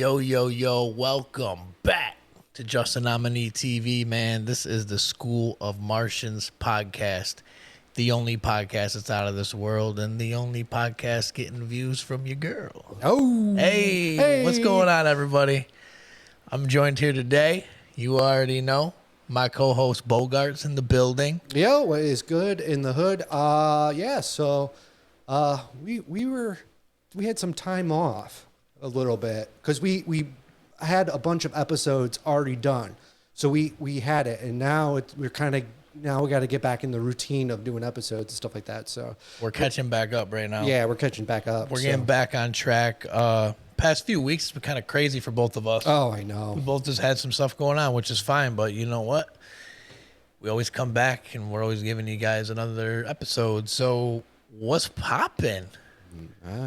Yo, yo, yo, welcome back to Just a Nominee TV, man. This is the School of Martians podcast. The only podcast that's out of this world and the only podcast getting views from your girl. Oh. Hey, what's going on, everybody? I'm joined here today. You already know. My co-host Bogart's in the building. Yo, what is good in the hood? We had some time off a little bit because we had a bunch of episodes already done. So we had it, and now we got to get back in the routine of doing episodes and stuff like that. So we're catching back up right now. Yeah, we're catching back up. We're getting back on track. Past few weeks has been kind of crazy for both of us. Oh, I know. We both just had some stuff going on, which is fine. But you know what? We always come back, and we're always giving you guys another episode. So what's popping?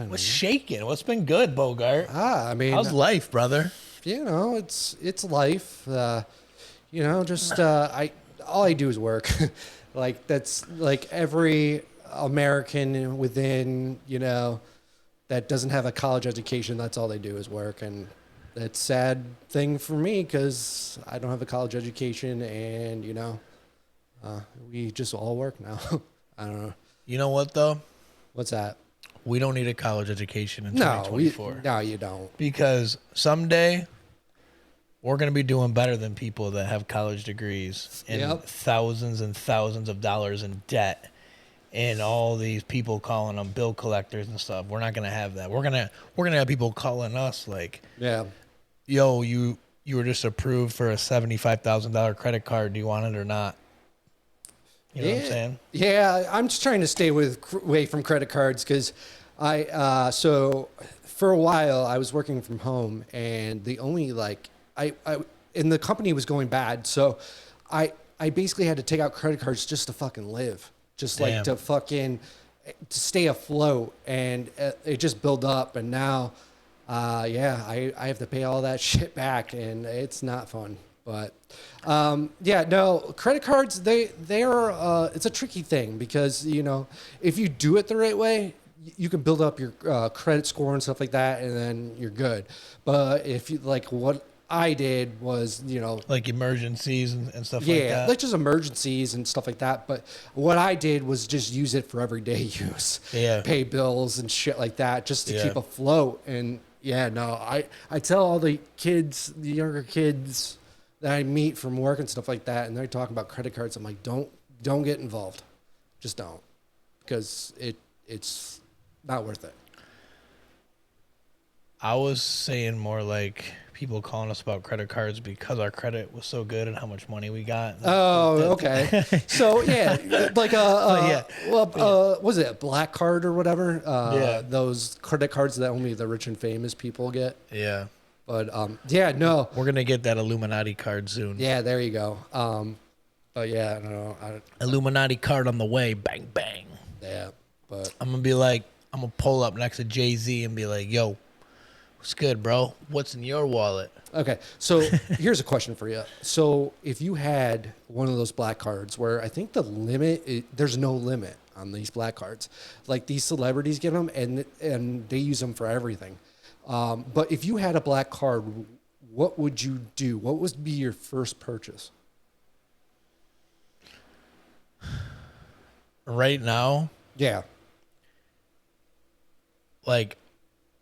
What's shaking? What's been good, Bogart? I mean, how's life, brother? You know, it's life. All I do is work. Like that's like every American within, that doesn't have a college education. That's all they do is work, and that's a sad thing for me because I don't have a college education, and we just all work now. I don't know. You know what though? What's that? We don't need a college education in 2024. No, you don't. Because someday we're going to be doing better than people that have college degrees and thousands and thousands of dollars in debt and all these people calling them bill collectors and stuff. We're not going to have that. We're going to have people calling us like, yo, you were just approved for a $75,000 credit card. Do you want it or not? You know what I'm saying? Yeah, I'm just trying to stay away from credit cards because so for a while I was working from home, and the only and the company was going bad, so I basically had to take out credit cards just to fucking live, just like to stay afloat, and it just built up, and now I have to pay all that shit back, and it's not fun. But credit cards, they're it's a tricky thing because if you do it the right way, you can build up your credit score and stuff like that, and then you're good. But if you what I did was like emergencies and stuff like that. Yeah, like just emergencies and stuff like that. But what I did was just use it for everyday use. Yeah, pay bills and shit like that just to keep afloat. And I tell all the younger kids that I meet from work and stuff like that, and they're talking about credit cards. I'm like, don't get involved. Just don't, because it's not worth it. I was saying more like people calling us about credit cards because our credit was so good and how much money we got. Oh, okay. So was it a black card or whatever? Those credit cards that only the rich and famous people get. Yeah. But no. We're gonna get that Illuminati card soon. Yeah, there you go. Illuminati card on the way. Bang bang. Yeah, but I'm gonna pull up next to Jay-Z and be like, "Yo, what's good, bro? What's in your wallet?" Okay, so here's a question for you. So if you had one of those black cards where I think the there's no limit on these black cards, like these celebrities get them and they use them for everything. But if you had a black card, what would you do? What would be your first purchase? Right now? Yeah. Like,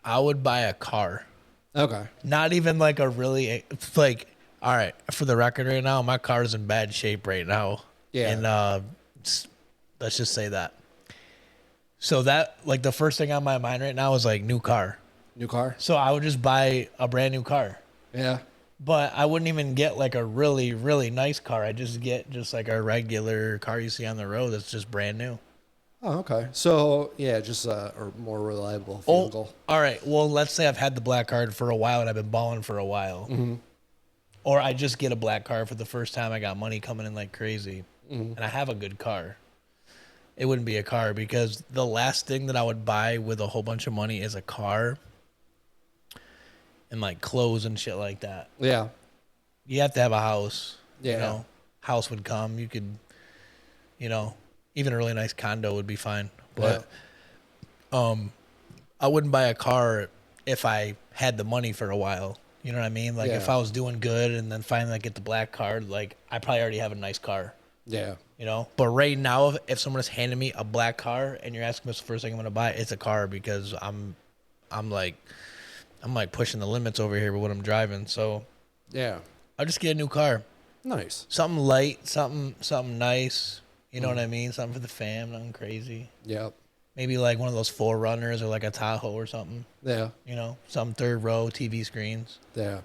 I would buy a car. Okay. Not even all right, for the record right now, my car's in bad shape right now. Yeah. And let's just say that. So that, the first thing on my mind right now is, new car. New car? So I would just buy a brand new car. Yeah. But I wouldn't even get a really, really nice car. I'd just get a regular car you see on the road that's just brand new. Oh, okay. So, just a more reliable vehicle. All right. Well, let's say I've had the black card for a while and I've been balling for a while. Mm-hmm. Or I just get a black card for the first time. I got money coming in like crazy. Mm-hmm. And I have a good car. It wouldn't be a car because the last thing that I would buy with a whole bunch of money is a car. And clothes and shit like that. Yeah. You have to have a house. Yeah. House would come. You could, even a really nice condo would be fine. But I wouldn't buy a car if I had the money for a while. You know what I mean? Like if I was doing good and then finally I get the black card, like I probably already have a nice car. Yeah. You know? But right now, if someone is handing me a black car and you're asking me what's the first thing I'm going to buy, it's a car because I'm like pushing the limits over here with what I'm driving. So yeah, I'll just get a new car. Nice. Something light, something nice. You know what I mean? Something for the fam, nothing crazy. Yep. Maybe like one of those 4Runners or like a Tahoe or something. Yeah. You know, some third row TV screens. Yeah.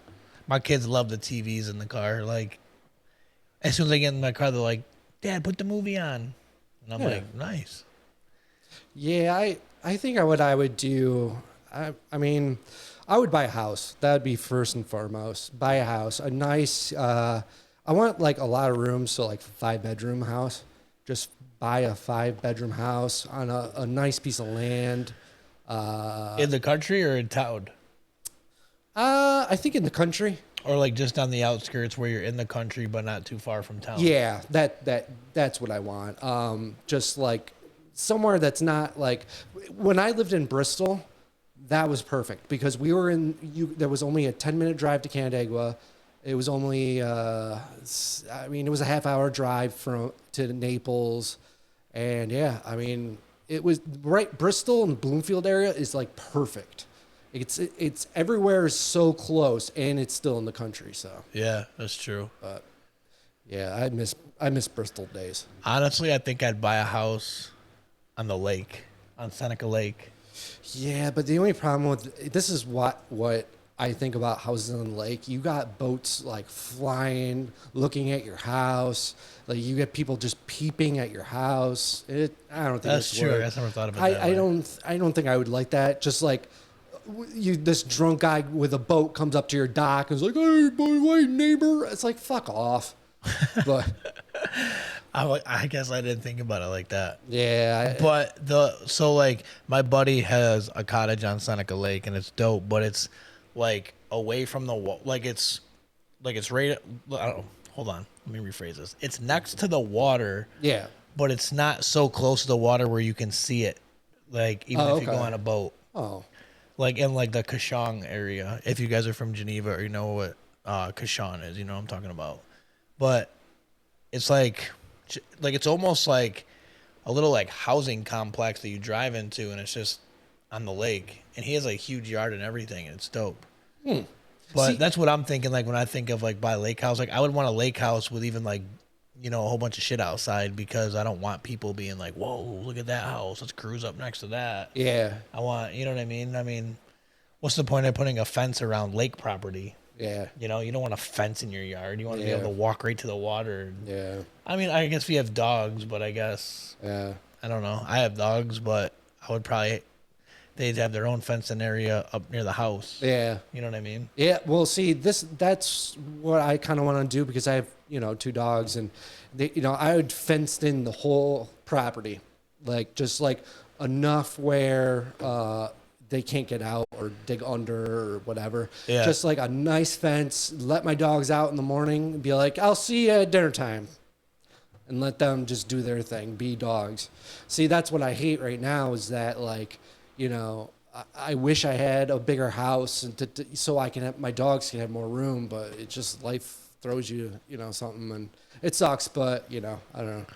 My kids love the TVs in the car. Like, as soon as I get in my car, they're like, Dad, put the movie on. And I'm like, nice. Yeah, I think what I would do, I mean, I would buy a house. That would be first and foremost. Buy a house. A nice, I want like a lot of rooms, so like 5-bedroom house. Just buy a 5-bedroom house on a nice piece of land. In the country or in town? I think in the country. Or like just on the outskirts where you're in the country but not too far from town. Yeah, that's what I want. Just like somewhere that's not like when I lived in Bristol, that was perfect because we were there was only a 10-minute drive to Canandaigua. It was only it was a half-hour drive to Naples. And yeah, I mean, it was right. Bristol and Bloomfield area is like perfect. It's everywhere is so close, and it's still in the country. So yeah, that's true. But yeah, I miss Bristol days. Honestly, I think I'd buy a house on the lake, on Seneca Lake. Yeah, but the only problem with this is what I think about houses on the lake. You got boats like flying, looking at your house. Like you get people just peeping at your house. I don't think that's true. Work. I never thought about that. I don't think I would like that. Just like this drunk guy with a boat comes up to your dock and is like, "Hey, boy, wait, neighbor." It's like, fuck off. But I guess I didn't think about it like that. Yeah. So like my buddy has a cottage on Seneca Lake and it's dope, but it's like away from the it's right. I don't know. Hold on. Let me rephrase this. It's next to the water. Yeah. But it's not so close to the water where you can see it. Like even if you go on a boat. Oh. Like in like the Kashong area. If you guys are from Geneva or you know what Kashon is, you know what I'm talking about. But it's like it's almost like a little like housing complex that you drive into, and it's just on the lake. And he has like huge yard and everything, and it's dope. But that's what I'm thinking. Like when I think of like buy a lake house, like I would want a lake house with even like, you know, a whole bunch of shit outside because I don't want people being like, whoa, look at that house. Let's cruise up next to that. Yeah. I want, you know what I mean? I mean, what's the point of putting a fence around lake property? Yeah. You know, you don't want a fence in your yard. You want to be able to walk right to the water. Yeah. I mean, I guess we have dogs, but I guess, I don't know. I have dogs, but I would probably, they'd have their own fenced-in area up near the house. Yeah. You know what I mean? Yeah. Well, see, that's what I kind of want to do because I have, 2 dogs and they, I would fenced in the whole property, like just like enough where, they can't get out or dig under or whatever. Yeah. Just like a nice fence, let my dogs out in the morning and be like, I'll see you at dinner time. And let them just do their thing, be dogs. See, that's what I hate right now is that like, I wish I had a bigger house and so I can have, my dogs can have more room, but it just life throws you, something and it sucks, but I don't know.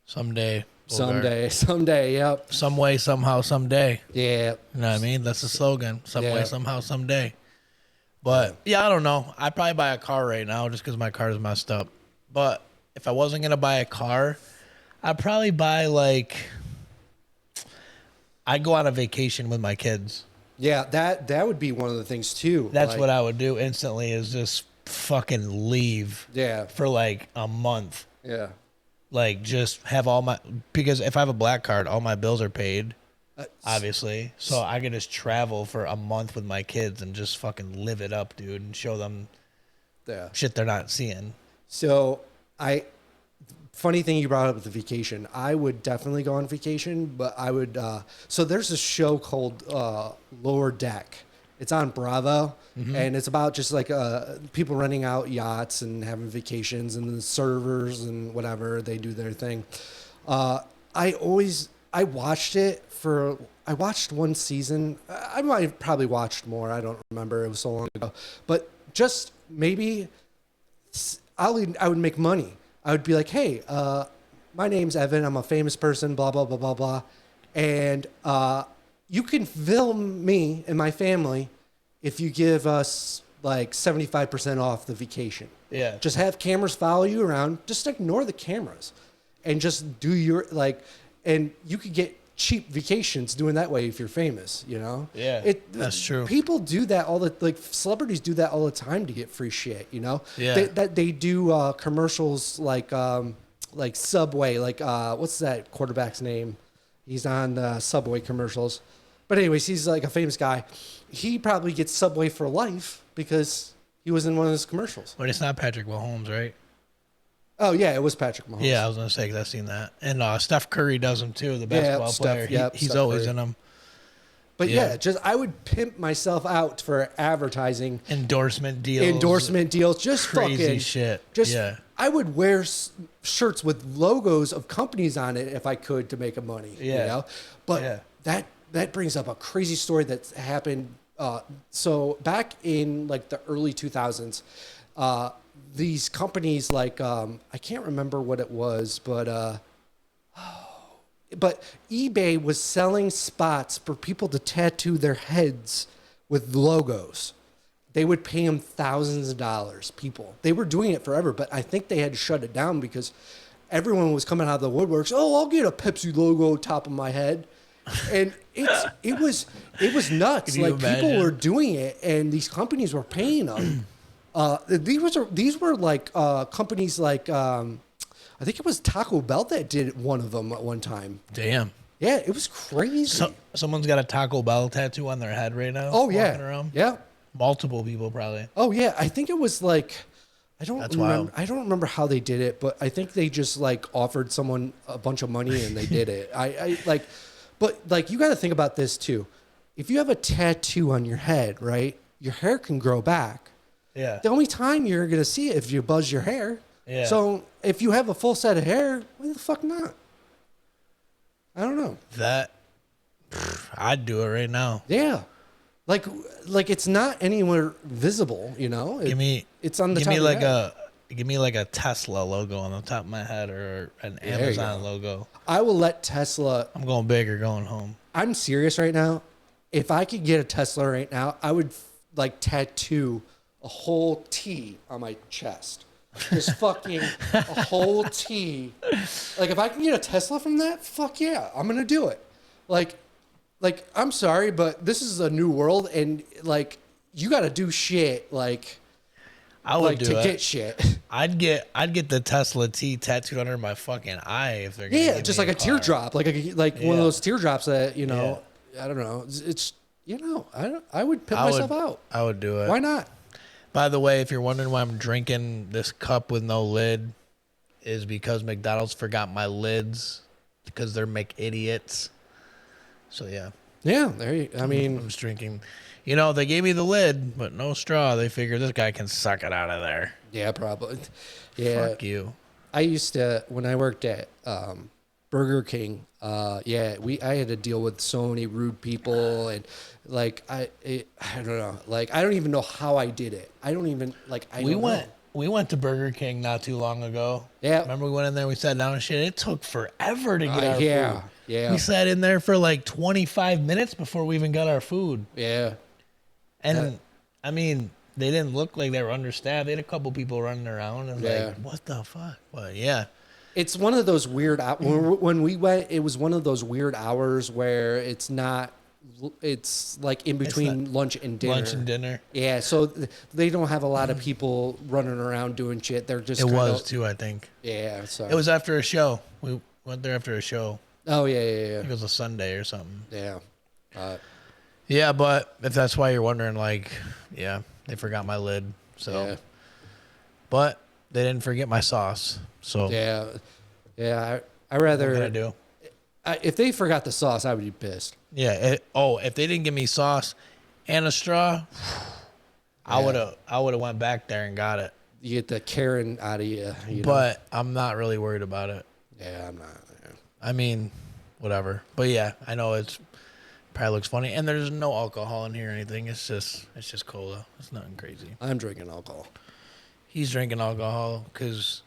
Someday, yep. Some way, somehow, someday. Yeah. You know what I mean? That's the slogan. Some way, somehow, someday. But, I don't know. I'd probably buy a car right now just because my car is messed up. But if I wasn't going to buy a car, I'd probably buy, I'd go on a vacation with my kids. Yeah, that would be one of the things, too. That's what I would do instantly is just fucking leave. Yeah. For, a month. Yeah. Just have because if I have a black card, all my bills are paid, obviously. So I can just travel for a month with my kids and just fucking live it up, dude, and show them shit they're not seeing. So funny thing you brought up with the vacation. I would definitely go on vacation, but I would, so there's a show called Lower Deck. It's on Bravo, and it's about just people renting out yachts and having vacations, and the servers and whatever they do their thing. I watched it for I watched one season. I might have probably watched more. I don't remember. It was so long ago. But just maybe I would make money. I would be like, hey, my name's Evan. I'm a famous person, blah, blah, blah, blah, blah. And you can film me and my family if you give us like 75% off the vacation. Yeah. Just have cameras follow you around. Just ignore the cameras and just do your and you could get cheap vacations doing that way if you're famous, you know? Yeah, that's true. People do that celebrities do that all the time to get free shit, you know? Yeah. They do commercials like Subway, what's that quarterback's name? He's on the Subway commercials. But anyways, he's like a famous guy. He probably gets Subway for life because he was in one of his commercials. But it's not Patrick Mahomes, right? Oh, yeah, it was Patrick Mahomes. Yeah, I was going to say, because I've seen that. And Steph Curry does them, too, the basketball player. He's always in them. But yeah, just I would pimp myself out for advertising. Endorsement deals. Just crazy fucking shit. I would wear shirts with logos of companies on it if I could to make money. Yeah. You know? But that brings up a crazy story that's happened. So back in like the early 2000s, these companies I can't remember what it was, but eBay was selling spots for people to tattoo their heads with logos. They would pay them thousands of dollars, people. They were doing it forever, but I think they had to shut it down because everyone was coming out of the woodworks. Oh, I'll get a Pepsi logo top of my head. And it was nuts. Like people were doing it and these companies were paying them. These were like companies like I think it was Taco Bell that did one of them at one time. Damn. Yeah, it was crazy. Someone's got a Taco Bell tattoo on their head right now. Oh yeah, around. Yeah. Multiple people probably. Oh yeah, I think it was like I don't remember how they did it, but I think they just like offered someone a bunch of money and they did it. But you got to think about this too. If you have a tattoo on your head, right, your hair can grow back. Yeah. The only time you're going to see it if you buzz your hair. Yeah. So if you have a full set of hair, why the fuck not? I don't know. I'd do it right now. Yeah. Like it's not anywhere visible, you know? It's on the top of your head. Give me like a Tesla logo on the top of my head or an Amazon logo. I will let Tesla. I'm going big or going home. I'm serious right now. If I could get a Tesla right now, I would like tattoo a whole T on my chest. Just fucking a whole T. Like if I can get a Tesla from that, fuck yeah, I'm gonna do it. Like I'm sorry, but this is a new world, and like you got to do shit. Like I would do it. Get shit. I'd get the Tesla T tattooed under my fucking eye if they're gonna just like a teardrop, like one of those teardrops that I don't know. It's I would pick myself out. I would do it. Why not? By the way, if you're wondering why I'm drinking this cup with no lid, is because McDonald's forgot my lids because they're McIdiots. So yeah. Yeah, I'm just drinking. They gave me the lid, but no straw. They figured this guy can suck it out of there. Yeah, probably. Yeah. Fuck you. I used to, when I worked at Burger King, I had to deal with so many rude people, and like I don't know, like I don't even know how I did it. I don't even like. We went to Burger King not too long ago. Yeah. Remember we went in there, we sat down and shit. It took forever to get our food. Yeah. We sat in there for like 25 minutes before we even got our food. Yeah. And I mean, they didn't look like they were understaffed. They had a couple people running around and like, what the fuck? But yeah. It's one of those weird when we went, it was one of those weird hours where it's like in between lunch and dinner. Yeah, so they don't have a lot of people running around doing shit. They're just too, I think. Yeah, so it was after a show. We went there after a show. Oh yeah. I think it was a Sunday or something. Yeah. Yeah, but if that's why you're wondering, like, yeah, they forgot my lid. So, yeah. But they didn't forget my sauce. So yeah. I rather. What can I do? If they forgot the sauce, I would be pissed. Yeah. If they didn't give me sauce and a straw, I would have went back there and got it. You get the Karen out of you. But I'm not really worried about it. Yeah, I'm not. I mean, whatever. But yeah, I know it's Probably looks funny. And there's no alcohol in here or anything. It's just cola. It's nothing crazy. I'm drinking alcohol. He's drinking alcohol because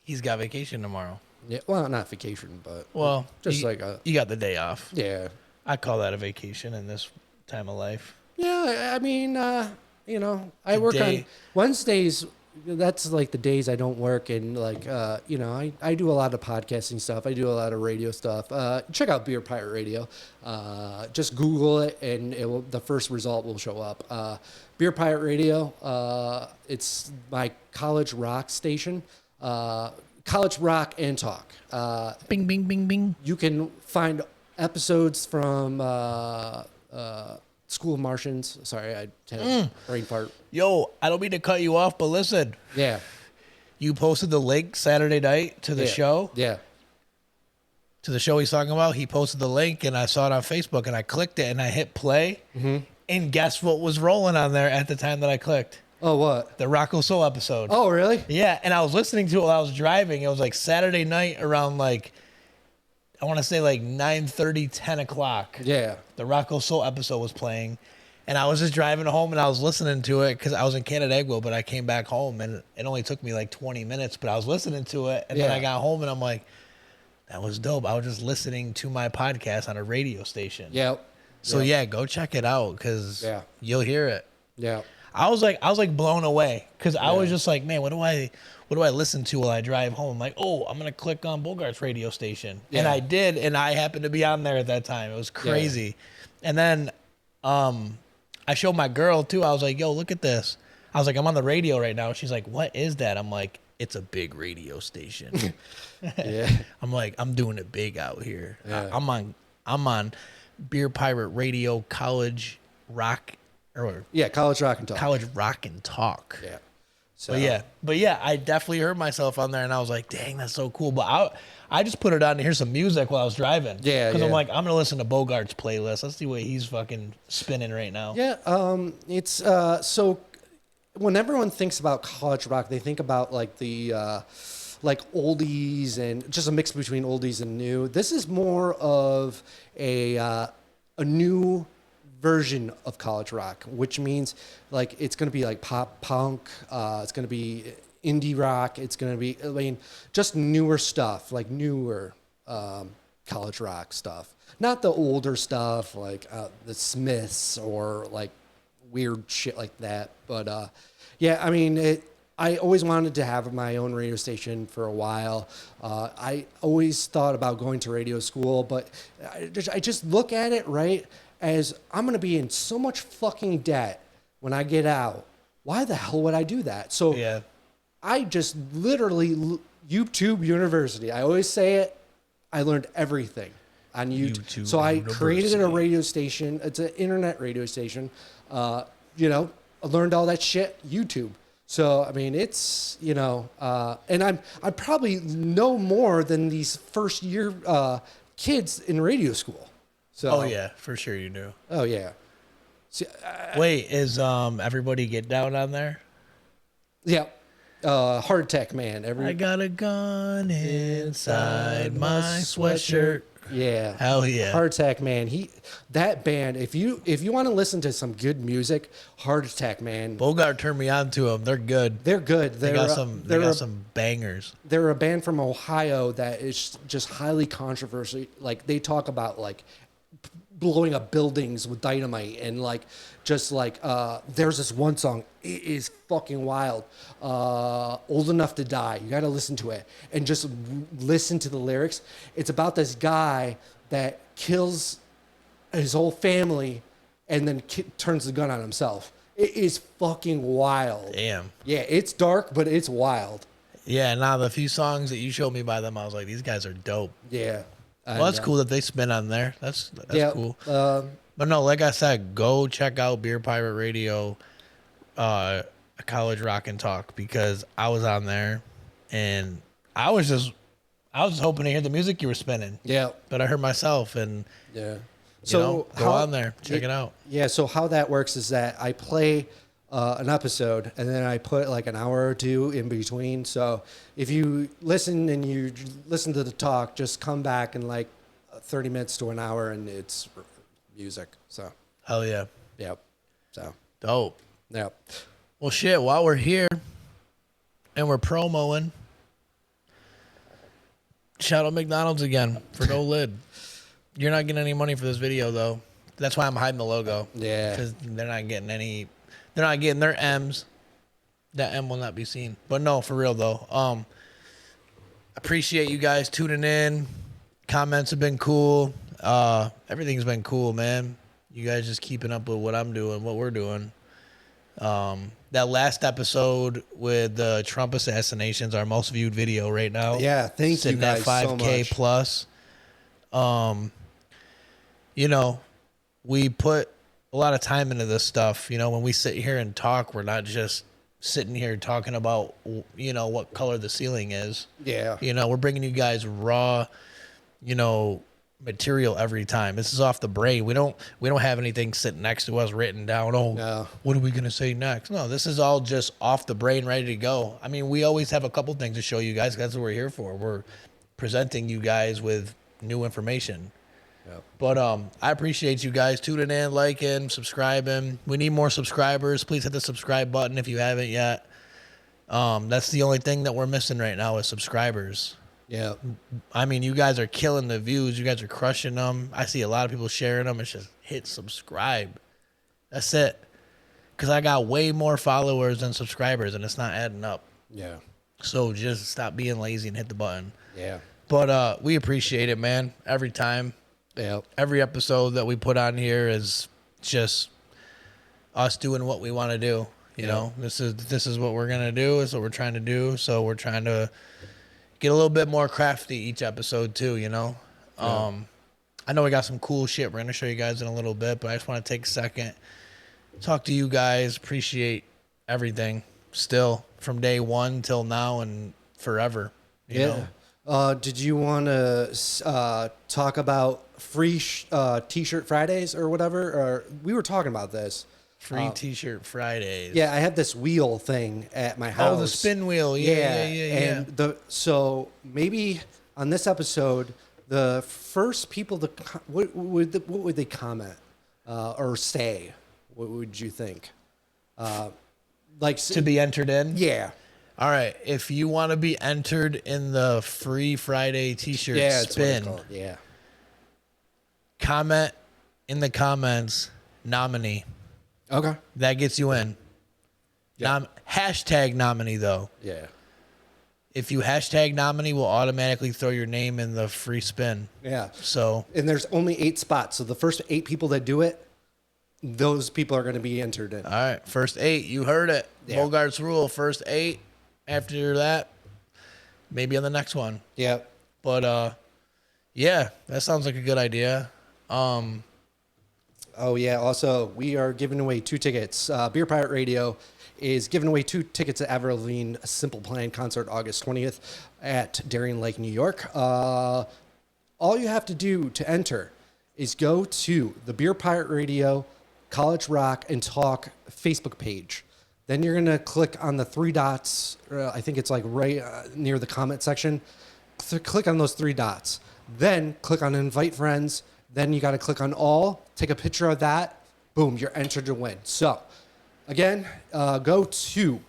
he's got vacation tomorrow. Yeah, well, not vacation, but just you got the day off. Yeah, I call that a vacation in this time of life. Yeah, I mean, I work on Wednesdays. That's like the days I don't work, and like, I do a lot of podcasting stuff. I do a lot of radio stuff. Check out Beer Pirate Radio. Just Google it, and the first result will show up. Beer Pirate Radio. It's my college rock station. College rock and talk. Bing, bing, bing, bing. You can find episodes from School of Martians. Sorry, I had a brain fart. Yo, I don't mean to cut you off, but listen. Yeah. You posted the link Saturday night to the show? Yeah. To the show he's talking about? He posted the link, and I saw it on Facebook, and I clicked it, and I hit play. Mm-hmm. And guess what was rolling on there at the time that I clicked? Oh, what? The Rocco Soul episode. Oh, really? Yeah, and I was listening to it while I was driving. It was like Saturday night around I want to say 9:30, 10 o'clock. Yeah. The Rocco Soul episode was playing. And I was just driving home and I was listening to it because I was in Canandaigua, but I came back home and it only took me 20 minutes, but I was listening to it. And then I got home and I'm like, that was dope. I was just listening to my podcast on a radio station. Yeah. So go check it out because you'll hear it. Yeah. I was blown away because I was just like, man, what do I listen to while I drive home? I'm like, oh, I'm gonna click on Bogart's radio station, and I did, and I happened to be on there at that time. It was crazy, and then I showed my girl too. I was like, yo, look at this. I was like, I'm on the radio right now. She's like, what is that? I'm like, it's a big radio station. Yeah. I'm like, I'm doing it big out here. Yeah. I'm on Beer Pirate Radio, College Rock. College Rock and Talk. College Rock and Talk. Yeah. So. But I definitely heard myself on there, and I was like, dang, that's so cool. But I just put it on to hear some music while I was driving. Yeah, because I'm like, I'm gonna listen to Bogart's playlist. Let's see what he's fucking spinning right now. Yeah. It's so when everyone thinks about college rock, they think about the oldies and just a mix between oldies and new. This is more of a new version of college rock, which means it's going to be pop punk, it's going to be indie rock, it's going to be just newer stuff, newer college rock stuff, not the older stuff the Smiths or weird shit like that. But I always wanted to have my own radio station for a while. I always thought about going to radio school, but I just look at it as I'm going to be in so much fucking debt when I get out. Why the hell would I do that? So I just literally YouTube University. I always say it. I learned everything on YouTube. So I created a radio station. It's an internet radio station. I learned all that shit YouTube. So, it's, and I probably know more than these first year kids in radio school. So, oh yeah, for sure you do. Oh yeah. See, wait, is everybody get down on there? Yeah. Hard Tech Man. I got a gun inside my sweatshirt. Yeah. Hell yeah. Hard Tech Man. That band, if you want to listen to some good music, Hard Tech Man. Bogart turned me on to them. They're good. They're good. They got some bangers. They're a band from Ohio that is just highly controversial. They talk about blowing up buildings with dynamite and there's this one song, it is fucking wild, Old Enough to Die. You got to listen to it and just listen to the lyrics. It's about this guy that kills his whole family and then turns the gun on himself. It is fucking wild. Damn. Yeah, it's dark, but it's wild. Yeah, the few songs that you showed me by them, I was like, these guys are dope. Yeah. Well, that's cool that they spin on there. That's cool. But no, like I said, go check out Beer Pirate Radio, College Rock and Talk, because I was on there and I was just hoping to hear the music you were spinning. Yeah. But I heard myself and so go on there, check it out. Yeah. So how that works is that I play an episode and then I put an hour or two in between. So if you listen and you listen to the talk, just come back in 30 minutes to an hour and it's music. So, Hell yeah. yep. So, Dope. yep. Well, shit, while we're here and we're promoing, shout out McDonald's again for no lid. You're not getting any money for this video, though. That's why I'm hiding the logo. Yeah. Because they're not getting any. They're not getting their M's. That M will not be seen. But no, for real, though. Appreciate you guys tuning in. Comments have been cool. Everything's been cool, man. You guys just keeping up with what I'm doing, what we're doing. That last episode with the Trump assassinations, our most viewed video right now. Yeah, thank you guys so much. 5K plus. You know, we put a lot of time into this stuff. You know, when we sit here and talk, we're not just sitting here talking about, you know, what color the ceiling is. Yeah. You know, we're bringing you guys raw, you know, material every time. This is off the brain. We don't have anything sitting next to us written down. Oh, no. What are we going to say next? No, this is all just off the brain, ready to go. I mean, we always have a couple things to show you guys. That's what we're here for. We're presenting you guys with new information. Yep. But I appreciate you guys tuning in, liking, subscribing. We need more subscribers. Please hit the subscribe button if you haven't yet. That's the only thing that we're missing right now is subscribers. Yeah. I mean, you guys are killing the views. You guys are crushing them. I see a lot of people sharing them. It's just hit subscribe. That's it. Because I got way more followers than subscribers, and it's not adding up. Yeah. So just stop being lazy and hit the button. Yeah. But we appreciate it, man, every time. Yeah. Every episode that we put on here is just us doing what we want to do. You know, this is what we're gonna do. This is what we're trying to do. So we're trying to get a little bit more crafty each episode too. You know, I know we got some cool shit we're gonna show you guys in a little bit, but I just want to take a second, talk to you guys. Appreciate everything still from day one till now and forever. You know? Did you want to talk about free T-shirt Fridays or whatever? Or we were talking about this. Free T-shirt Fridays. Yeah, I have this wheel thing at my house. Oh, the spin wheel. Yeah. And so maybe on this episode, the first people to what would they comment or say? What would you think? Like to be entered in? Yeah. All right, if you want to be entered in the free Friday T-shirt spin, comment in the comments, nominee. Okay. That gets you in. Yeah. Hashtag nominee, though. Yeah. If you hashtag nominee, we'll automatically throw your name in the free spin. Yeah. So. And there's only 8 spots. So the first 8 people that do it, those people are going to be entered in. All right. First 8. You heard it. Yeah. Bogart's rule. First 8. After that, maybe on the next one. Yeah. But, yeah, that sounds like a good idea. Oh, yeah. Also, we are giving away 2 tickets. Beer Pirate Radio is giving away 2 tickets to Avril Simple Plan concert August 20th at Darien Lake, New York. All you have to do to enter is go to the Beer Pirate Radio College Rock and Talk Facebook page. Then you're going to click on the 3 dots. I think it's like right near the comment section. So click on those 3 dots. Then click on invite friends. Then you got to click on all. Take a picture of that. Boom, you're entered to win. So, again, go to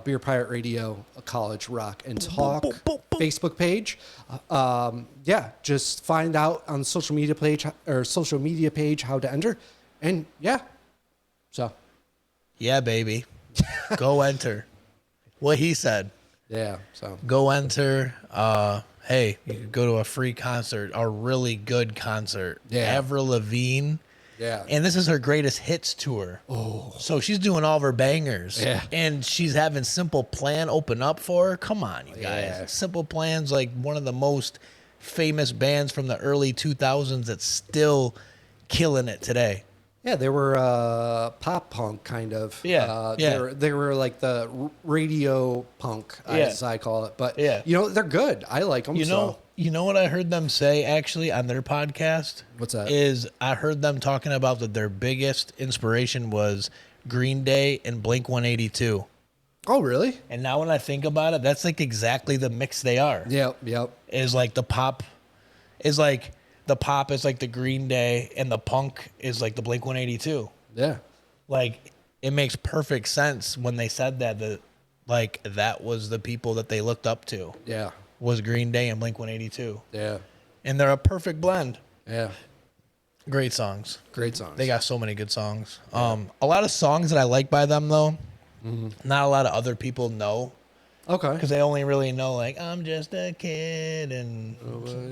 Beer Pirate Radio College Rock and Talk Facebook page. Just find out on the social media page how to enter. And, so... Yeah, baby. Go enter. What he said. Yeah, so. Go enter. Hey, you could go to a free concert, a really good concert. Yeah. Avril Lavigne. Yeah. And this is her greatest hits tour. Oh. So she's doing all of her bangers. Yeah. And she's having Simple Plan open up for her. Come on, you guys. Yeah. Simple Plan's like one of the most famous bands from the early 2000s that's still killing it today. Yeah, they were pop punk kind of. Yeah, They were like the radio punk, as I call it. But they're good. I like them. You know what I heard them say actually on their podcast? What's that? Is I heard them talking about that their biggest inspiration was Green Day and Blink-182. Oh, really? And now when I think about it, that's like exactly the mix they are. Yep. Is like the pop, is like the pop is like the Green Day and the punk is like the Blink-182. Yeah. Like, it makes perfect sense when they said that like that was the people that they looked up to. Yeah. Was Green Day and Blink-182. Yeah. And they're a perfect blend. Yeah. Great songs. Great songs. They got so many good songs. Yeah. A lot of songs that I like by them though, not a lot of other people know. Okay. Because they only really know, like, I'm just a kid and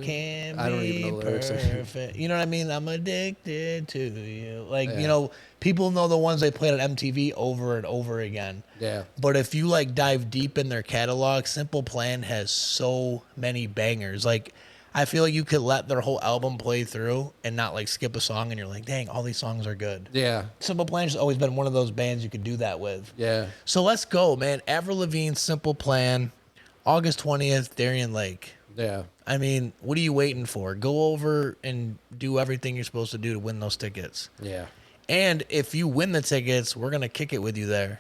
can't I don't be even know the lyrics. perfect. You know what I mean? I'm addicted to you. Like, you know, people know the ones they played on MTV over and over again. Yeah. But if you, like, dive deep in their catalog, Simple Plan has so many bangers. Like, I feel like you could let their whole album play through and not, like, skip a song, and you're like, dang, all these songs are good. Yeah. Simple Plan's always been one of those bands you could do that with. Yeah. So let's go, man. Avril Lavigne, Simple Plan, August 20th, Darien Lake. Yeah. I mean, what are you waiting for? Go over and do everything you're supposed to do to win those tickets. Yeah. And if you win the tickets, we're going to kick it with you there.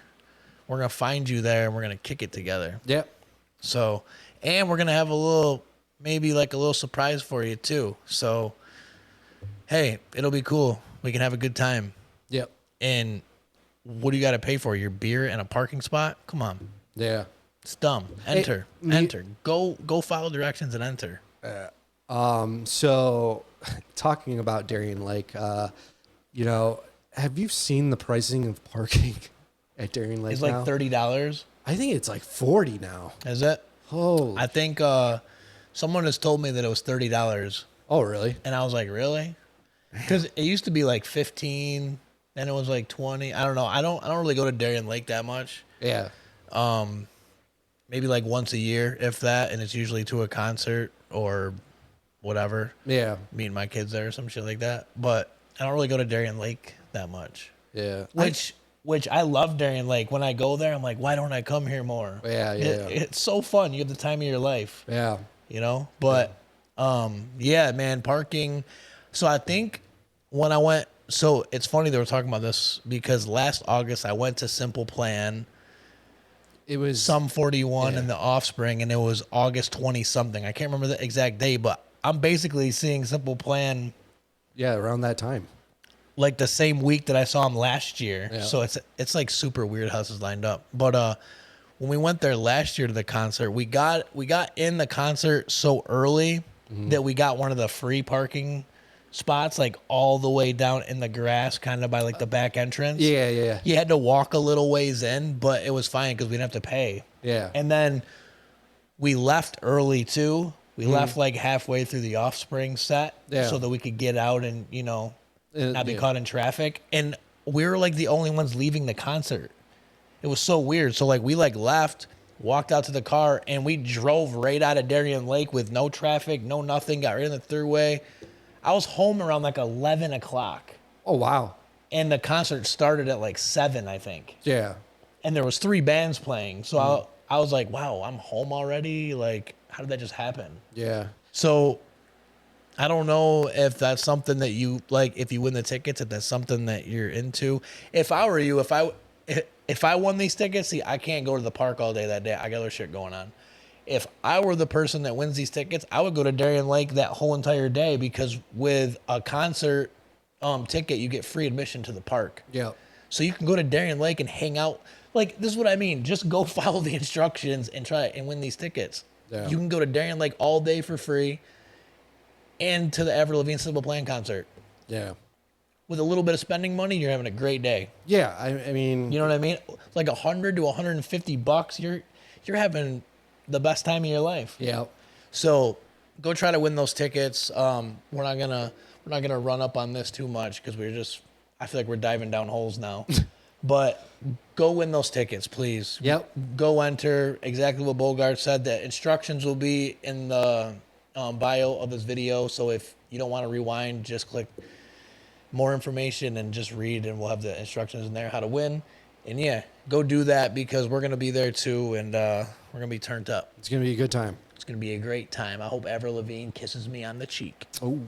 We're going to find you there, and we're going to kick it together. Yep. So, and we're going to have a little, maybe like a little surprise for you, too. So, hey, it'll be cool. We can have a good time. Yep. And what do you got to pay for? Your beer and a parking spot? Come on. Yeah. It's dumb. Enter. Enter. Go follow directions and enter. So talking about Darien Lake, you know, have you seen the pricing of parking at Darien Lake It's now? like $30. I think it's like 40 now. Is it? Oh. I think someone has told me that it was $30. Oh, really? And I was like, really? Because it used to be like 15, then it was like 20. I don't know. I don't really go to Darien Lake that much. Yeah. Maybe like once a year, if that, and it's usually to a concert or whatever. Yeah. Meeting my kids there or some shit like that. But I don't really go to Darien Lake that much. Yeah. Which I love Darien Lake. When I go there, I'm like, why don't I come here more? Yeah, yeah. It's so fun. You have the time of your life. Yeah. You know? But yeah, man, parking. So I think when I went, so it's funny they were talking about this because last August I went to Simple Plan. It was Sum 41 and the Offspring, and it was August 20 something. I can't remember the exact day, but I'm basically seeing Simple Plan. Yeah, around that time. Like the same week that I saw him last year. Yeah. So it's like super weird how this is lined up. But when we went there last year to the concert, we got in the concert so early that we got one of the free parking spots, like all the way down in the grass, kind of by like the back entrance. Yeah, yeah. You had to walk a little ways in, but it was fine because we didn't have to pay. Yeah. And then we left early too. We left like halfway through the Offspring set so that we could get out and, you know, not be caught in traffic. And we were like the only ones leaving the concert. It was so weird. So like we like left, walked out to the car, and we drove right out of Darien Lake with no traffic, no nothing, got right in the throughway. I was home around like 11 o'clock. Oh, wow. And the concert started at like 7, I think. Yeah. And there was 3 bands playing. So I was like, wow, I'm home already? Like, how did that just happen? Yeah. So I don't know if that's something that you, like, if you win the tickets, if that's something that you're into. If I were you, if I won these tickets, see, I can't go to the park all day that day. I got other shit going on. If I were the person that wins these tickets, I would go to Darien Lake that whole entire day because with a concert ticket, you get free admission to the park. Yeah. So you can go to Darien Lake and hang out. Like, this is what I mean. Just go follow the instructions and try and win these tickets. Yeah. You can go to Darien Lake all day for free and to the Avril Lavigne Simple Plan concert. Yeah. With a little bit of spending money, you're having a great day. Yeah. I mean, You know what I mean? Like $100 to $150, you're having the best time of your life. yeah. So go try to win those tickets. We're not gonna run up on this too much because I feel like we're diving down holes now. But go win those tickets, please. Yep. Go enter. Exactly what Bogart said. The instructions will be in the bio of this video. So if you don't want to rewind, just click more information and just read, and we'll have the instructions in there how to win. And yeah, go do that because we're gonna be there too, and we're gonna be turned up. It's going to be a good time. It's gonna be a great time. I hope Avril Lavigne kisses me on the cheek Oh.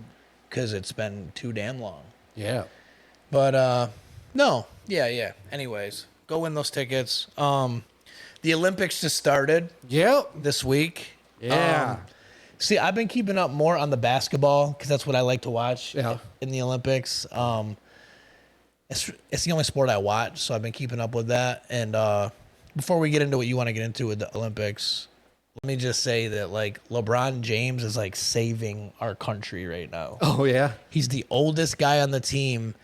because it's been too damn long. Yeah. But no, yeah. Anyways, go win those tickets. The Olympics just started Yep. this week. Yeah. See, I've been keeping up more on the basketball because that's what I like to watch Yeah. in the Olympics. It's the only sport I watch, so I've been keeping up with that. And before we get into what you want to get into with the Olympics, let me just say that like LeBron James is like saving our country right now. Oh yeah. He's the oldest guy on the team,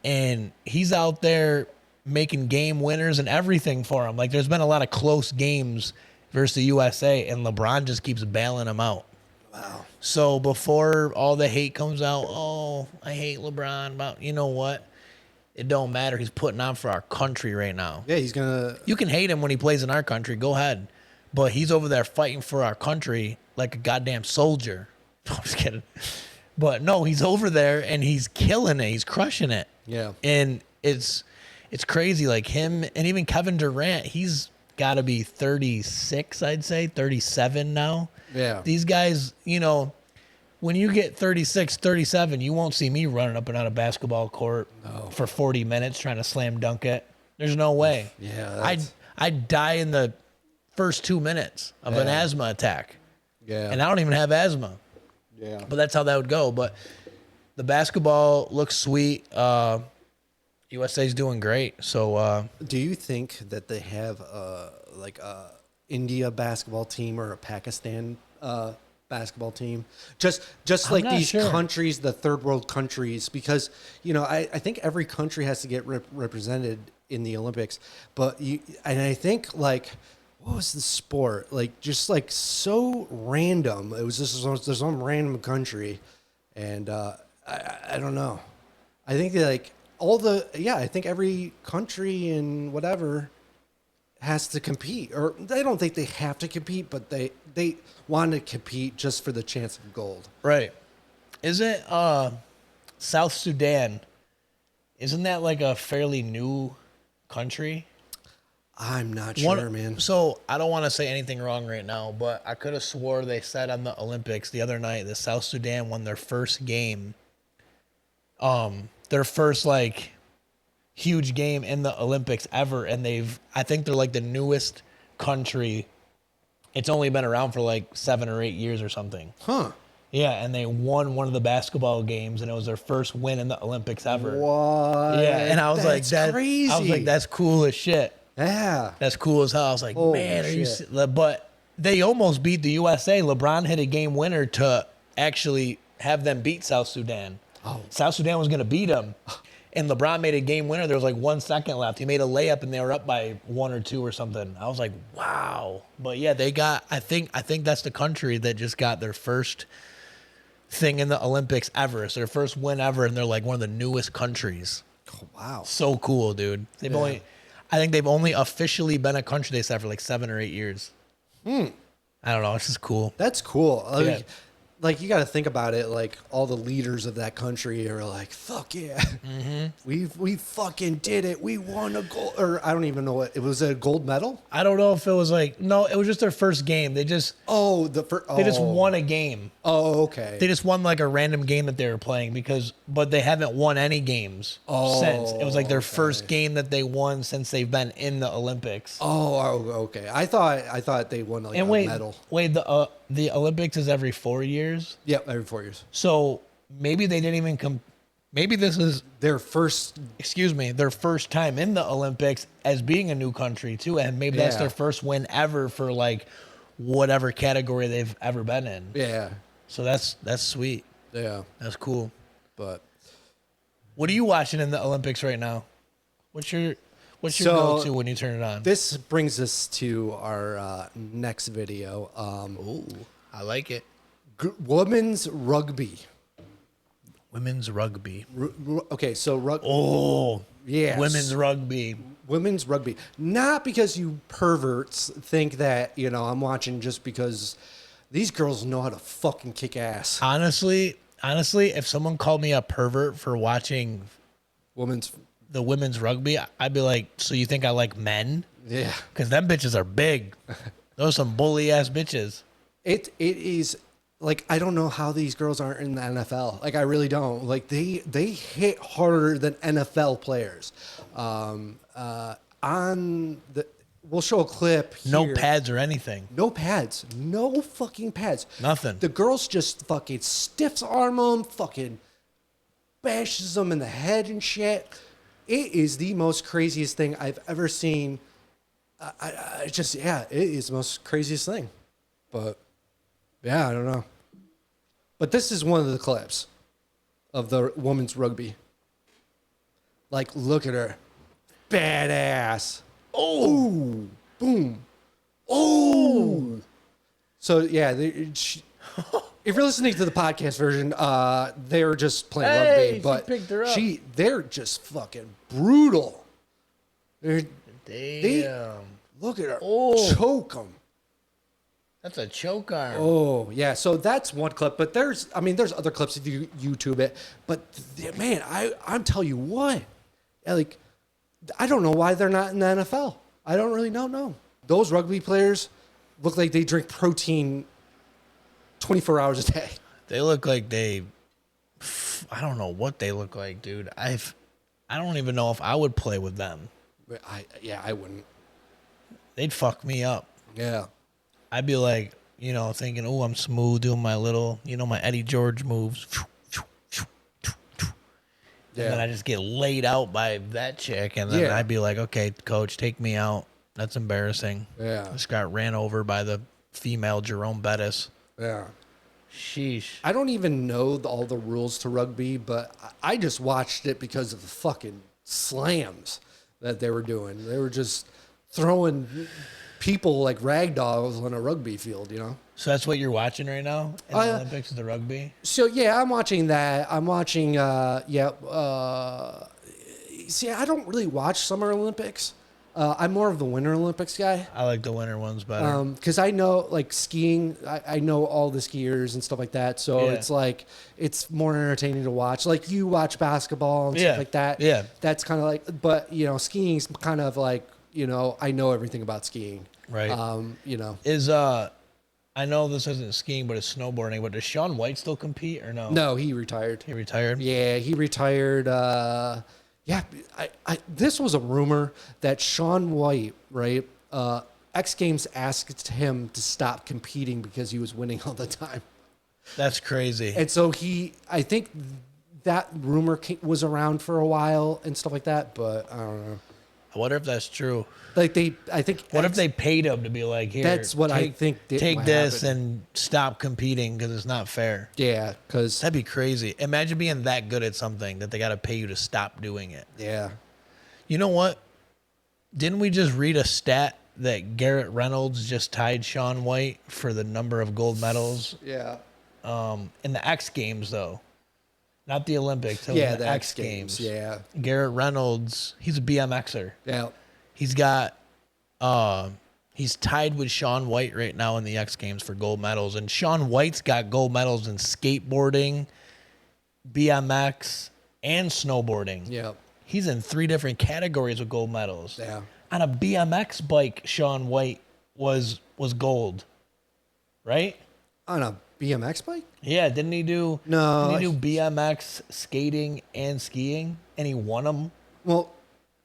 and he's out there making game winners and everything for him. Like there's been a lot of close games versus the USA, and LeBron just keeps bailing them out. Wow. So before all the hate comes out, oh, I hate LeBron, but you know what? It don't matter. He's putting on for our country right now. Yeah, he's gonna. You can hate him when he plays in our country. Go ahead. But he's over there fighting for our country like a goddamn soldier. No, I'm just kidding. But no, he's over there and he's killing it. He's crushing it. Yeah. And it's crazy. Like him and even Kevin Durant, he's got to be 36, I'd say, 37 now. Yeah. These guys, you know, when you get 36, 37, you won't see me running up and down a basketball court for 40 minutes trying to slam dunk it. There's no way. Yeah. I'd die in the first 2 minutes of an asthma attack. Yeah. And I don't even have asthma. Yeah. But that's how that would go. But the basketball looks sweet. USA's doing great. So Do you think that they have like a India basketball team or a Pakistan basketball team? Just like these countries, the third world countries, because I think every country has to get represented in the Olympics. But I think like what was the sport? Like just like so random. It was just there's some random country, and I don't know. I think like I think every country and whatever has to compete, or I don't think they have to compete, but they want to compete just for the chance of gold. right. Isn't South Sudan, isn't that like a fairly new country? I'm not sure, man. So I don't want to say anything wrong right now, but I could have swore they said on the Olympics the other night that South Sudan won their first game. Their first like huge game in the Olympics ever, and I think they're like the newest country. It's only been around for like 7 or 8 years or something. Huh. Yeah, and they won one of the basketball games, and it was their first win in the Olympics ever. What? Yeah, and I was That's crazy. I was like, that's cool as shit. Yeah. That's cool as hell. I was like, Holy man, are you? shit. But they almost beat the USA. LeBron hit a game winner to actually have them beat South Sudan. Oh. South Sudan was going to beat them, and LeBron made a game winner. There was like 1 second left. He made a layup, and they were up by 1 or 2 or something. I was like, wow. But yeah, they got. I think that's the country that just got their first thing in the Olympics ever. It's their first win ever, and they're like one of the newest countries. Oh, wow. So cool, dude. I think they've only officially been a country, they said, for like 7 or 8 years. I don't know. It's just cool. That's cool. Yeah. Like you got to think about it. Like all the leaders of that country are like, "Fuck yeah, we fucking did it. We won a gold." Or I don't even know what it was. A gold medal. I don't know if it was like no. It was just their first game. They just they just won a game. Oh, okay. They just won like a random game that they were playing but they haven't won any games since. It was like their first game that they won since they've been in the Olympics. Oh, okay. I thought they won like a medal. Wait, the Olympics is every 4 years. Yep, every 4 years. So maybe they didn't even maybe this is their first. their first time in the Olympics as being a new country too, and maybe that's their first win ever for like whatever category they've ever been in. Yeah. So that's sweet. Yeah. That's cool. But what are you watching in the Olympics right now? What's your go-to when you turn it on? This brings us to our next video. Ooh, I like it. Women's rugby. Women's rugby. Okay, so yes. Women's rugby. Women's rugby. Not because you perverts think that, I'm watching just because these girls know how to fucking kick ass. Honestly, if someone called me a pervert for watching the women's rugby, I'd be like, so you think I like men? Yeah. Because them bitches are big. Those are some bully ass bitches. It is like, I don't know how these girls aren't in the NFL. Like, I really don't. Like, they hit harder than NFL players. we'll show a clip here. No pads or anything. No pads. No fucking pads. Nothing. The girls just fucking stiffs arm them, fucking bashes them in the head and shit. It is the most craziest thing I've ever seen. It is the most craziest thing. But, yeah, I don't know. But this is one of the clips of the women's rugby. Like, look at her. Badass. Oh, boom. Oh. So, yeah, if you're listening to the podcast version, they're just playing rugby. But picked her up. They're just fucking brutal. Damn. Look at her. Oh. Choke them. That's a choke arm. Oh, yeah. So that's one clip. But there's other clips if you YouTube it. But, man, I'm telling you what. Like, I don't know why they're not in the NFL. I don't really know. Those rugby players look like they drink protein 24 hours a day. They look like I don't know what they look like, dude. I don't even know if I would play with them. I wouldn't. They'd fuck me up. Yeah. I'd be like, thinking, oh, I'm smooth doing my little, my Eddie George moves. Yeah. And then I just get laid out by that chick. And then I'd be like, okay, coach, take me out. That's embarrassing. Yeah. Just got ran over by the female Jerome Bettis. Yeah. Sheesh. I don't even know all the rules to rugby, but I just watched it because of the fucking slams that they were doing. They were just throwing people like rag dolls on a rugby field, So that's what you're watching right now in the Olympics of the rugby? So, yeah, I'm watching that. I'm watching, see, I don't really watch Summer Olympics. I'm more of the Winter Olympics guy. I like the winter ones better. Because I know, like, skiing, I know all the skiers and stuff like that. So it's like, it's more entertaining to watch. Like, you watch basketball and stuff like that. Yeah. That's kind of like, but, skiing's kind of like, I know everything about skiing. Right. Is, I know this isn't skiing, but it's snowboarding. But does Shaun White still compete or no? No, he retired. He retired? Yeah, he retired. This was a rumor that Shaun White, right? X Games asked him to stop competing because he was winning all the time. That's crazy. And so I think that rumor was around for a while and stuff like that, but I don't know. I wonder if that's true. Like what if they paid him to be like, here, that's what I think. Take this and stop competing because it's not fair. Yeah, because that'd be crazy. Imagine being that good at something that they got to pay you to stop doing it. Yeah. You know what? Didn't we just read a stat that Garrett Reynolds just tied Shaun White for the number of gold medals? Yeah. In the X Games, though. Not the Olympics. Yeah, the X Games. Yeah. Garrett Reynolds, he's a BMXer. Yeah. He's got, he's tied with Shaun White right now in the X Games for gold medals. And Shaun White's got gold medals in skateboarding, BMX, and snowboarding. Yeah. He's in 3 different categories with gold medals. Yeah. On a BMX bike, Shaun White was gold, right? On a BMX bike? Yeah, didn't he do? No. Did he do BMX, skating, and skiing? And he won them? Well,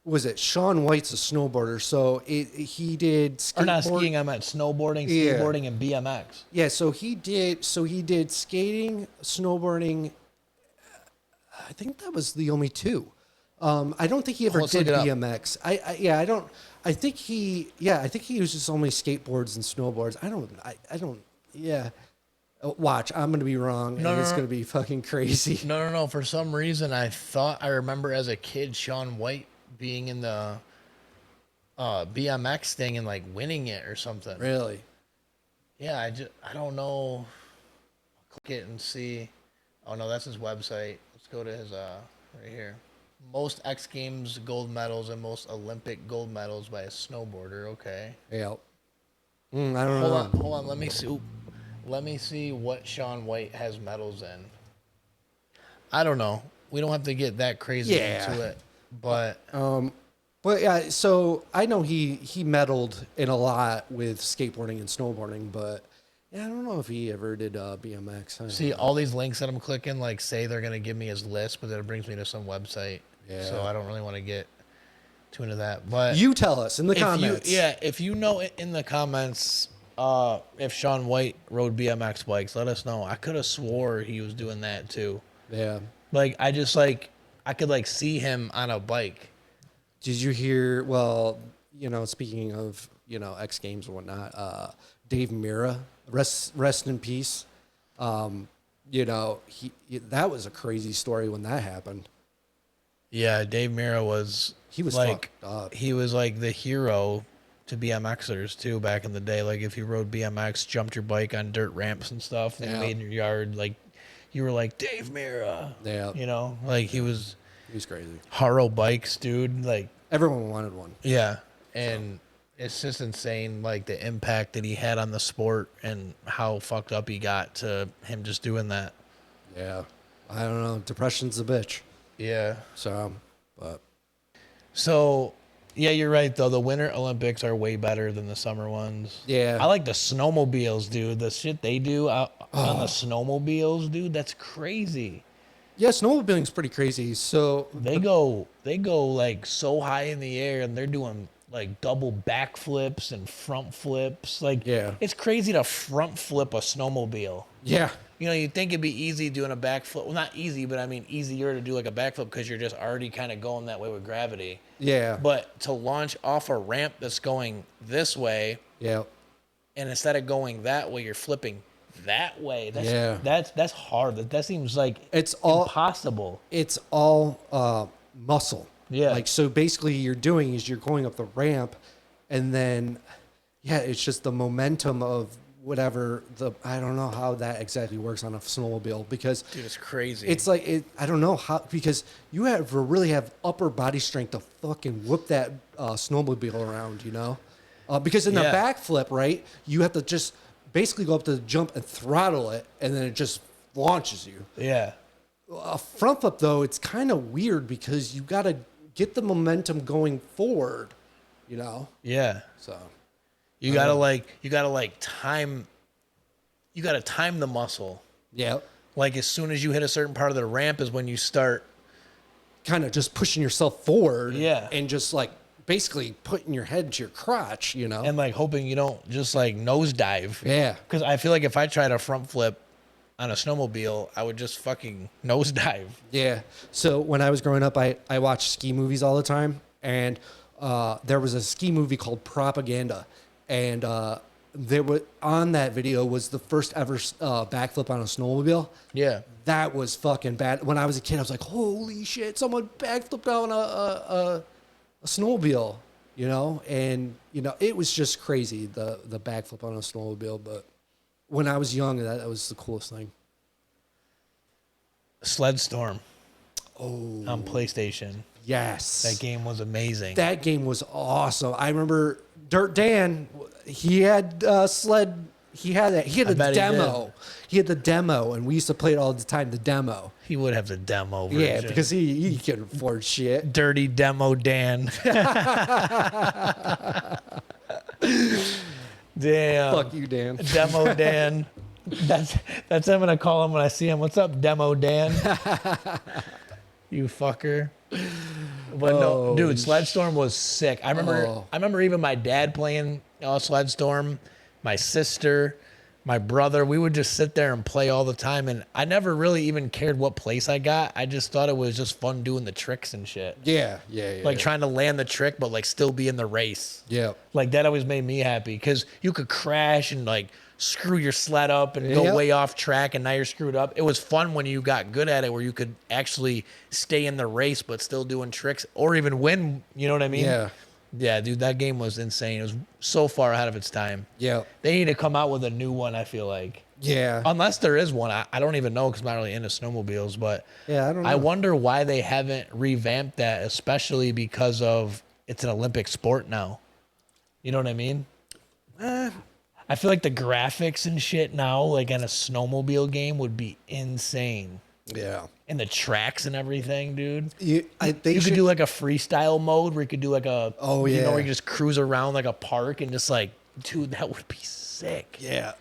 was it Shaun White's a snowboarder? So he did or not skiing. I meant snowboarding, skateboarding, and BMX. Yeah, so he did skating, snowboarding. I think that was the only 2. I don't think he ever did BMX. I think he was just only skateboards and snowboards. I don't. Yeah. Watch, I'm going to be wrong, and it's going to be fucking crazy. No. For some reason, I remember as a kid Shaun White being in the BMX thing and like winning it or something. Really? Yeah, I don't know. I'll click it and see. Oh no, that's his website. Let's go to his right here. Most X Games gold medals and most Olympic gold medals by a snowboarder. Okay. Yeah. I don't know. Hold on. Let me see. Let me see what Shaun White has medals in. I don't know. We don't have to get that crazy into it, but yeah. So I know he medaled in a lot with skateboarding and snowboarding, but yeah, I don't know if he ever did BMX. See, all these links that I'm clicking, like say they're gonna give me his list, but then it brings me to some website. Yeah. So I don't really want to get too into that. But You tell us in the comments. If you know in the comments if Shaun White rode BMX bikes, let us know. I could have swore he was doing that too. Yeah. Like I just like I could like see him on a bike. Did you hear? Well, speaking of X Games and whatnot, Dave Mirra, rest in peace. That was a crazy story when that happened. Yeah, Dave Mirra he was like fucked up. He was like the hero to BMXers too back in the day. Like if you rode BMX, jumped your bike on dirt ramps and stuff, and made in your yard, like you were like Dave Mirra. Yeah, like he was crazy. Haro bikes, dude. Like everyone wanted one. Yeah, and it's just insane, like the impact that he had on the sport and how fucked up he got to him just doing that. Yeah, I don't know. Depression's a bitch. Yeah. So, yeah, you're right though. The Winter Olympics are way better than the summer ones. Yeah. I like the snowmobiles, dude. The shit they do out on the snowmobiles, dude, that's crazy. Yeah, snowmobiling's pretty crazy. So they go like so high in the air and they're doing like double backflips and front flips. Like, it's crazy to front flip a snowmobile. Yeah. You'd think it'd be easy doing a backflip. Well, not easy, but I mean easier to do like a backflip because you're just already kind of going that way with gravity. Yeah. But to launch off a ramp that's going this way, yeah, and instead of going that way, you're flipping that way. That's hard. That seems like it's all impossible. It's all muscle. Yeah. Like, so basically you're going up the ramp and then, it's just the momentum of whatever I don't know how that exactly works on a snowmobile because dude, it's crazy. It's like, I don't know how, because you have to really have upper body strength to fucking whip that snowmobile around, because in the backflip, right, you have to just basically go up to the jump and throttle it and then it just launches you. Yeah. A front flip though, it's kind of weird because you got to get the momentum going forward, Yeah. So you gotta time the muscle. Yeah. Like as soon as you hit a certain part of the ramp is when you start kind of just pushing yourself forward. Yeah. And just like basically putting your head to your crotch, And like hoping you don't just like nosedive. Yeah. Because I feel like if I tried a front flip on a snowmobile, I would just fucking nosedive. Yeah. So when I was growing up, I watched ski movies all the time. And there was a ski movie called Propaganda. And there was, on that video was the first ever backflip on a snowmobile. Yeah. That was fucking bad. When I was a kid, I was like, holy shit, someone backflipped on a snowmobile, And, it was just crazy, the backflip on a snowmobile. But when I was young, that was the coolest thing. Sled Storm. Oh. On PlayStation. Yes. That game was amazing. That game was awesome. I remember Dirt Dan, he had sled. He had a demo. He had the demo, and we used to play it all the time, the demo. He would have the demo version. Yeah, because he could afford shit. Dirty Demo Dan. Damn. Fuck you, Dan. Demo Dan. That's what I'm gonna call him when I see him. What's up, Demo Dan? You fucker. But no, dude, Sledstorm was sick. I remember even my dad playing Sledstorm, my sister, my brother. We would just sit there and play all the time, and I never really even cared what place I got. I just thought it was just fun doing the tricks and shit. Yeah. Like trying to land the trick, but like still be in the race. Yeah. Like that always made me happy because you could crash and like screw your sled up and go way off track and now you're screwed up. It was fun when you got good at it where you could actually stay in the race but still doing tricks or even win, you know what I mean? Yeah. Yeah, dude, that game was insane. It was so far ahead of its time. Yeah. They need to come out with a new one, I feel like. Yeah. Unless there is one. I don't even know because I'm not really into snowmobiles, but yeah, I don't know. I wonder why they haven't revamped that, especially because of it's an Olympic sport now. You know what I mean? I feel like the graphics and shit now, like in a snowmobile game, would be insane. Yeah. And the tracks and everything, dude. You could do like a freestyle mode where you could do like a, where you just cruise around like a park and just like, dude, that would be sick. Yeah.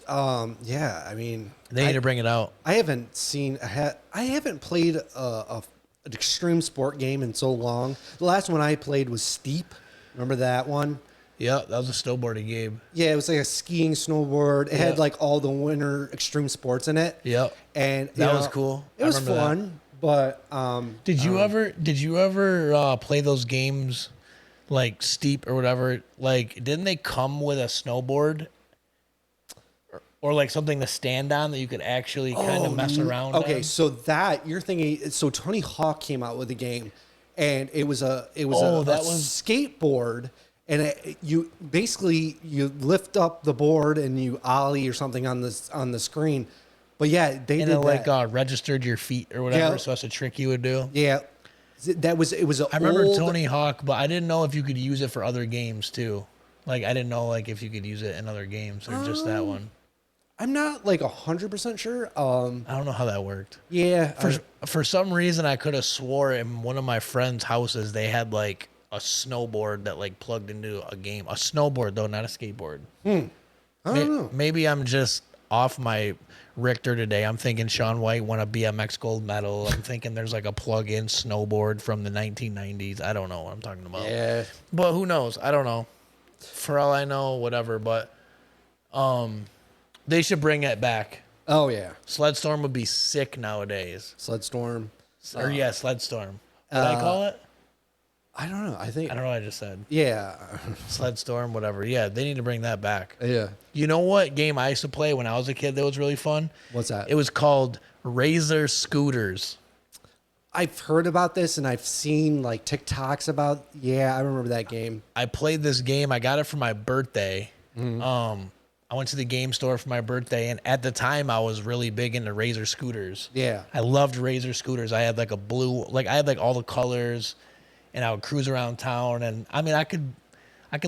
I mean, they need to bring it out. I haven't played a an extreme sport game in so long. The last one I played was Steep. Remember that one? Yeah, that was a snowboarding game. Yeah, it was like a skiing, snowboard. It had like all the winter extreme sports in it. Yep. And that was cool. It was fun, but did you ever play those games like Steep or whatever? Like, didn't they come with a snowboard or like something to stand on that you could actually kind of mess around Okay, on? so that you're thinking. So Tony Hawk came out with a game, and it was a skateboard, and you basically you lift up the board and you ollie or something on the screen. But yeah, they did like registered your feet or whatever, so that's a trick you would do. Yeah, it was. I remember Tony Hawk, but I didn't know if you could use it for other games too. Like I didn't know like if you could use it in other games or just that one. I'm not like 100% sure. I don't know how that worked. Yeah. For some reason, I could have swore in one of my friends' houses they had like a snowboard that like plugged into a game. A snowboard though, not a skateboard. I don't know. Maybe I'm just off my Richter today. I'm thinking Shaun White won a BMX gold medal. I'm thinking there's like a plug-in snowboard from the 1990s. I don't know what I'm talking about. Yeah. But who knows? I don't know. For all I know, whatever. But they should bring it back. Oh yeah. Sledstorm would be sick nowadays. Sledstorm. Sledstorm. What did I call it? I don't know. I don't know what I just said. Yeah. Sledstorm, whatever. Yeah, they need to bring that back. Yeah. You know what game I used to play when I was a kid that was really fun? What's that? It was called Razor Scooters. I've heard about this and I've seen like TikToks about. Yeah, I remember that game. I played this game. I got it for my birthday. I went to the game store for my birthday, and at the time, I was really big into Razor scooters. Yeah. I loved Razor scooters. I had like a blue, like I had like all the colors, and I would cruise around town. And I mean, I could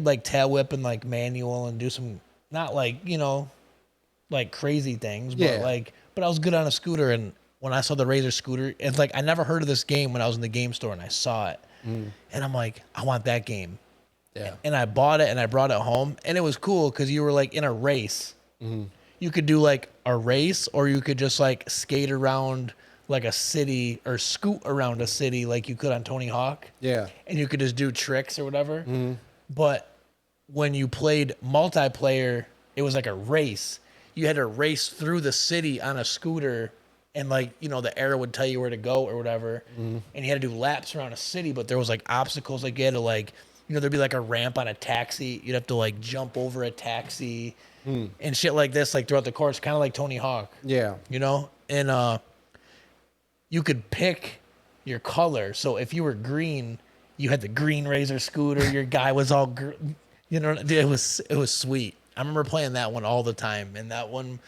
like tail whip and like manual and do some, not like, you know, like crazy things, but but I was good on a scooter. And when I saw the Razor scooter, it's like, I never heard of this game when I was in the game store and I saw it. And I'm like, I want that game. Yeah. And I bought it and I brought it home, and it was cool because you were like in a race. You could do like a race, or you could just like skate around like a city or scoot around a city like you could on Tony Hawk. Yeah. And you could just do tricks or whatever. But when you played multiplayer, it was like a race. You had to race through the city on a scooter, and like, you know, the arrow would tell you where to go or whatever. And you had to do laps around a city, but there was like obstacles. Like you had to like, you know, there'd be like a ramp on a taxi. You'd have to like jump over a taxi and shit like this, like throughout the course, kind of like Tony Hawk. Yeah. You know? And you could pick your color. So if you were green, you had the green Razor scooter. Your guy was all, you know, it was sweet. I remember playing that one all the time. And that one,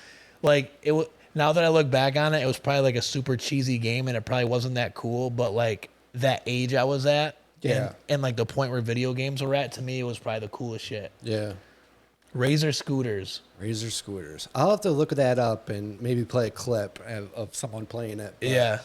like, now that I look back on it, it was probably like a super cheesy game, and it probably wasn't that cool. But like that age I was at, yeah, and like the point where video games were at, to me, it was probably the coolest shit. Yeah. Razor scooters. Razor scooters. I'll have to look that up and maybe play a clip of someone playing it. But, yeah.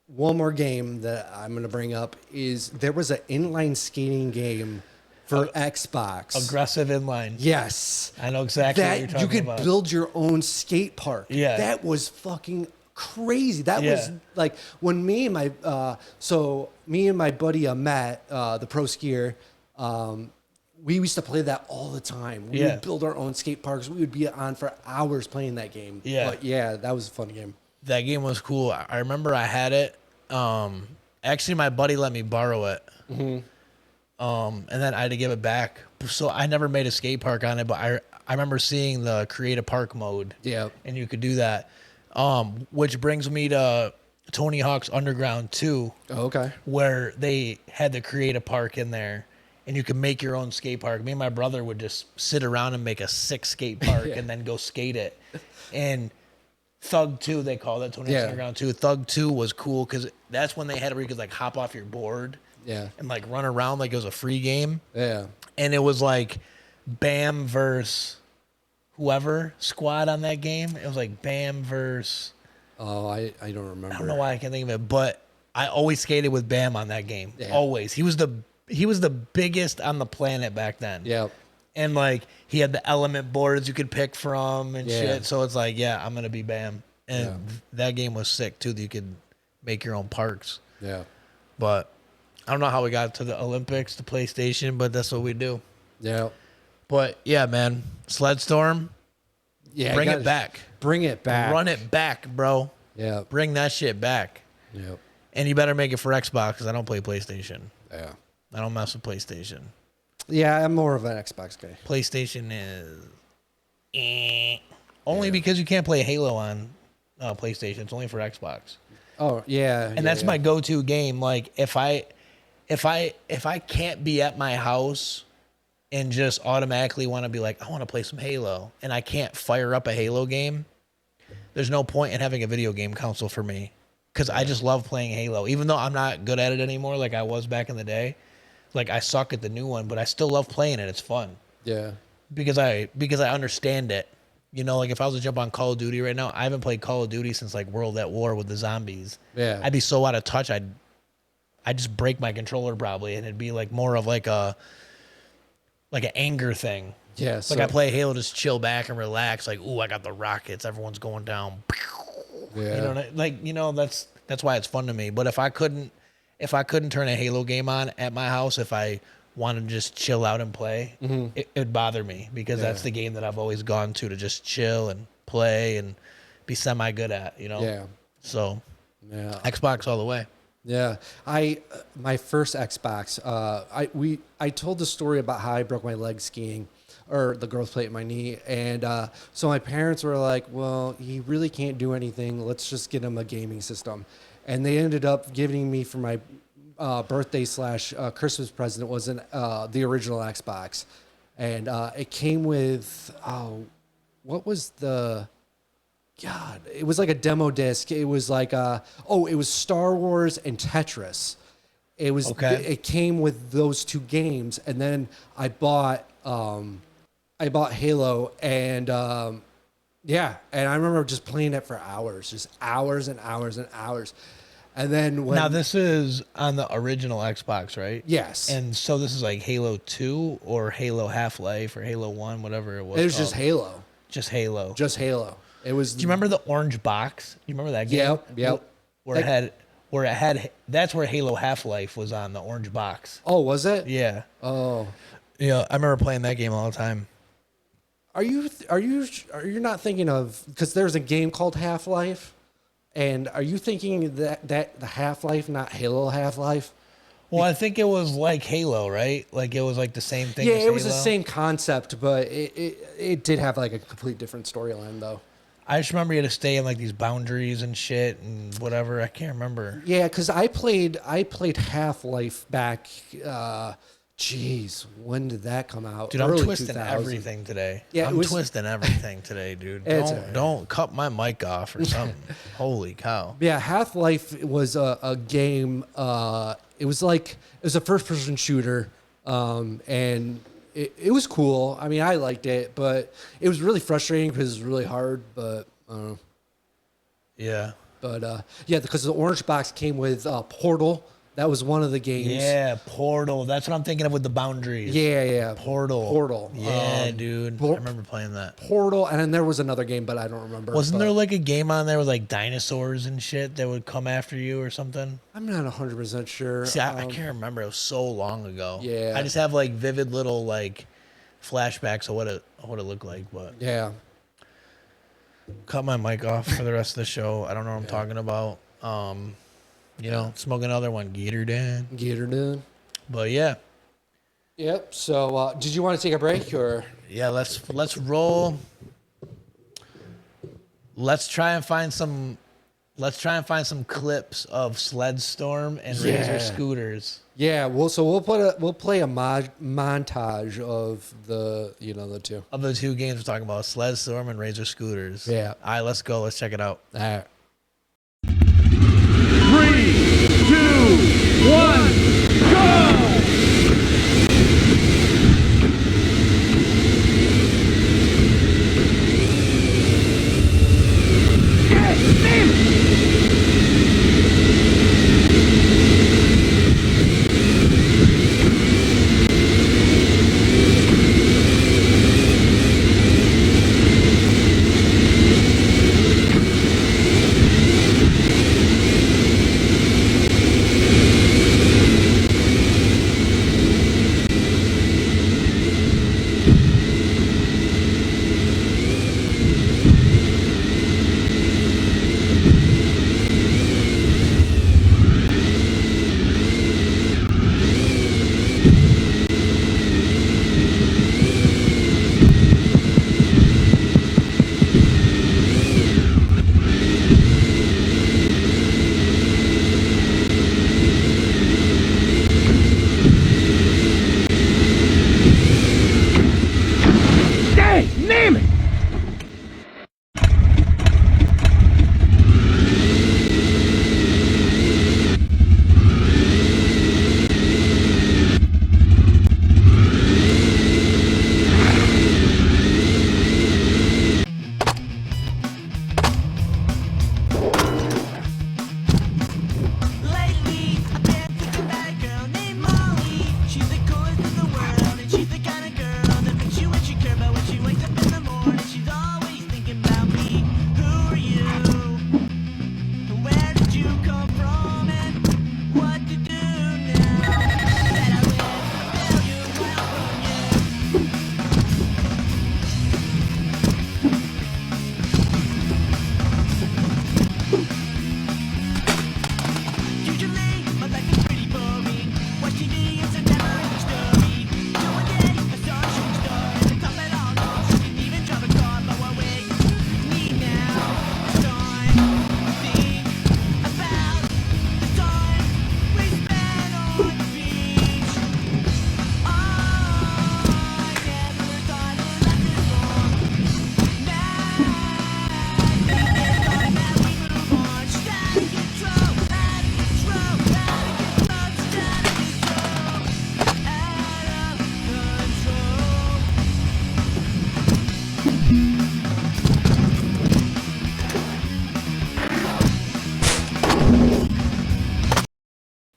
One more game that I'm going to bring up is there was an inline skating game for Xbox. Aggressive inline. Yes. I know exactly what you're talking about. You could build your own skate park. Yeah. That was fucking crazy. That was like when me and my buddy Matt, the pro skier, we used to play that all the time. We would build our own skate parks. We would be on for hours playing that game. Yeah. But yeah, that was a fun game. That game was cool. I remember I had it. Actually, my buddy let me borrow it. And then I had to give it back. So I never made a skate park on it, but I remember seeing the create a park mode. Yeah. And you could do that. Which brings me to Tony Hawk's Underground 2. Oh, okay. Where they had the create a park in there, and you could make your own skate park. Me and my brother would just sit around and make a sick skate park and then go skate it. And Thug 2, they called it, Tony Hawk's Underground 2. Thug 2 was cool because that's when they had it where you could like hop off your board and like run around like it was a free game. Yeah. And it was like Bam versus whoever squad on that game. It was like Bam versus... Oh, I don't remember. I don't know why I can't think of it, but I always skated with Bam on that game. Yeah. Always. He was the biggest on the planet back then. Yeah. And like he had the element boards you could pick from and shit. So it's like, I'm gonna be Bam. And that game was sick too. That you could make your own parks. Yeah. But I don't know how we got to the Olympics, to PlayStation, but that's what we do. Yeah. But yeah, man, Sled Storm. Yeah. Bring it back. Bring it back. Run it back, bro. Yeah. Bring that shit back. Yeah. And you better make it for Xbox because I don't play PlayStation. Yeah. I don't mess with PlayStation. Yeah, I'm more of an Xbox guy. PlayStation is only because you can't play Halo on PlayStation. It's only for Xbox. Oh yeah. And that's my go-to game. Like if I can't be at my house and just automatically want to be like, I want to play some Halo, and I can't fire up a Halo game, there's no point in having a video game console for me. Because I just love playing Halo. Even though I'm not good at it anymore like I was back in the day. Like, I suck at the new one, but I still love playing it. It's fun. Yeah. Because I understand it. You know, like, if I was to jump on Call of Duty right now, I haven't played Call of Duty since, like, World at War with the zombies. Yeah. I'd be so out of touch, I'd just break my controller probably, and it'd be, like, more of, like, an anger thing. Yeah. Like, I play Halo, just chill back and relax. Like, ooh, I got the rockets. Everyone's going down. Yeah. You know, like, you know, that's why it's fun to me. But if I couldn't turn a Halo game on at my house, if I wanted to just chill out and play, it'd bother me because that's the game that I've always gone to just chill and play and be semi good at, you know? Yeah. So, yeah. Xbox all the way. Yeah. My first Xbox, I told the story about how I broke my leg skiing, or the growth plate in my knee. And so my parents were like, well, he really can't do anything. Let's just get him a gaming system. And they ended up giving me for my birthday / Christmas present wasn't the original Xbox. And it came with, what was the... God, it was like a demo disc. It was like, it was Star Wars and Tetris. It was, It came with those two games. And then I bought Halo, and and I remember just playing it for hours, just hours and hours and hours. And then now this is on the original Xbox, right? Yes. And so this is like Halo 2 or Halo Half-Life or Halo 1, whatever it was. It was just Halo. Just Halo. Just Halo. It was. Do you remember the orange box? You remember that game? Yep. Where it had. That's where Halo Half-Life was on, the orange box. Oh, was it? Yeah. Oh. Yeah, I remember playing that game all the time. Are you not thinking of, because there's a game called Half-Life, and are you thinking that the Half-Life, not Halo Half-Life? Well, I think it was like Halo, right? Like it was like the same thing. Yeah, as it was Halo. the same concept, but it did have like a complete different storyline though. I just remember you had to stay in like these boundaries and shit and whatever. I can't remember. Yeah, because I played Half-Life back. Jeez, when did that come out? Dude, Early I'm twisting 2000. everything today. Yeah, I'm twisting everything today, dude. Don't cut my mic off or something. Holy cow. Yeah, Half-Life was a game. It was a first-person shooter, and it was cool. I mean, I liked it, but it was really frustrating because it was really hard. But yeah. But because the orange box came with Portal. That was one of the games. Yeah, Portal. That's what I'm thinking of with the boundaries. Yeah. Portal. Yeah, dude. I remember playing that. Portal, and then there was another game, but I don't remember. Wasn't there like a game on there with like dinosaurs and shit that would come after you or something? I'm not 100% sure. See, I can't remember. It was so long ago. Yeah. I just have like vivid little like flashbacks of what it looked like, but yeah. Cut my mic off for the rest of the show. I don't know what I'm talking about. Smoke another one. Get her done. But yeah. Yep. So, did you want to take a break or? Yeah, let's roll. Let's try and find some clips of Sled Storm and Razor Scooters. Yeah. We'll play a montage of the two. Of the two games we're talking about, Sled Storm and Razor Scooters. Yeah. All right, let's go. Let's check it out. All right. 3, 2, 1, go!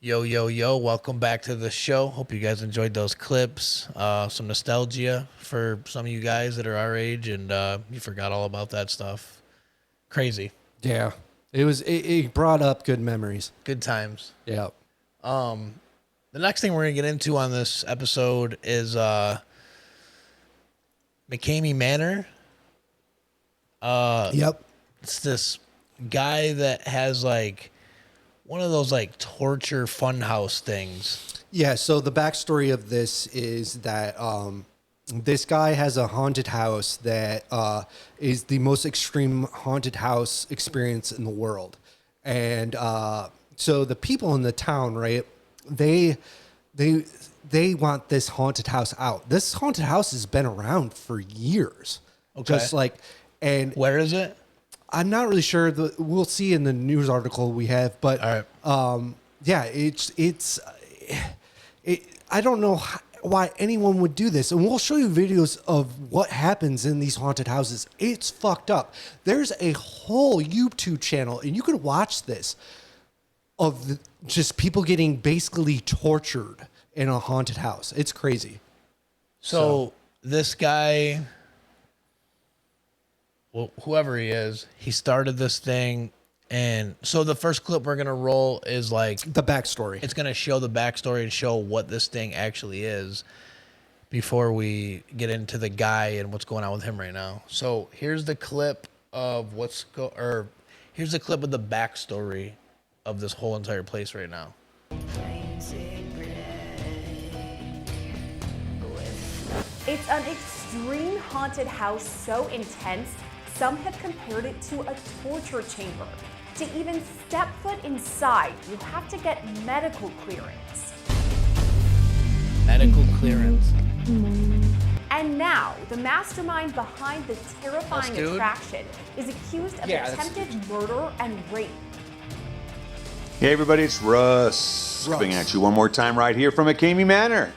Yo, yo, yo, welcome back to the show. Hope you guys enjoyed those clips. Some nostalgia for some of you guys that are our age and you forgot all about that stuff. Crazy. Yeah. It brought up good memories. Good times. Yeah. The next thing we're going to get into on this episode is MCKAMEY Manor. Yep. It's this guy that has like one of those like torture funhouse things. Yeah, so the backstory of this is that this guy has a haunted house that is the most extreme haunted house experience in the world. And so the people in the town, right, they want this haunted house out. This haunted house has been around for years. Okay. Just like, and Where is it? I'm not really sure. We'll see in the news article we have, but All right. yeah, I don't know why anyone would do this, and we'll show you videos of what happens in these haunted houses. It's fucked up. There's a whole YouTube channel, and you can watch this of just people getting basically tortured in a haunted house. It's crazy. So this guy, well, whoever he is, he started this thing. And so the first clip we're going to roll is like The backstory. it's going to show the backstory and show what this thing actually is before we get into the guy and what's going on with him right now. So here's the clip of here's the clip of the backstory of this whole entire place right now. It's an extreme haunted house so intense, some have compared it to a torture chamber. To even step foot inside, you have to get medical clearance. Medical clearance. And now, the mastermind behind the terrifying Dude. attraction is accused of attempted murder and rape. Hey everybody, it's Russ. Coming at you one more time right here from MCKAMEY Manor.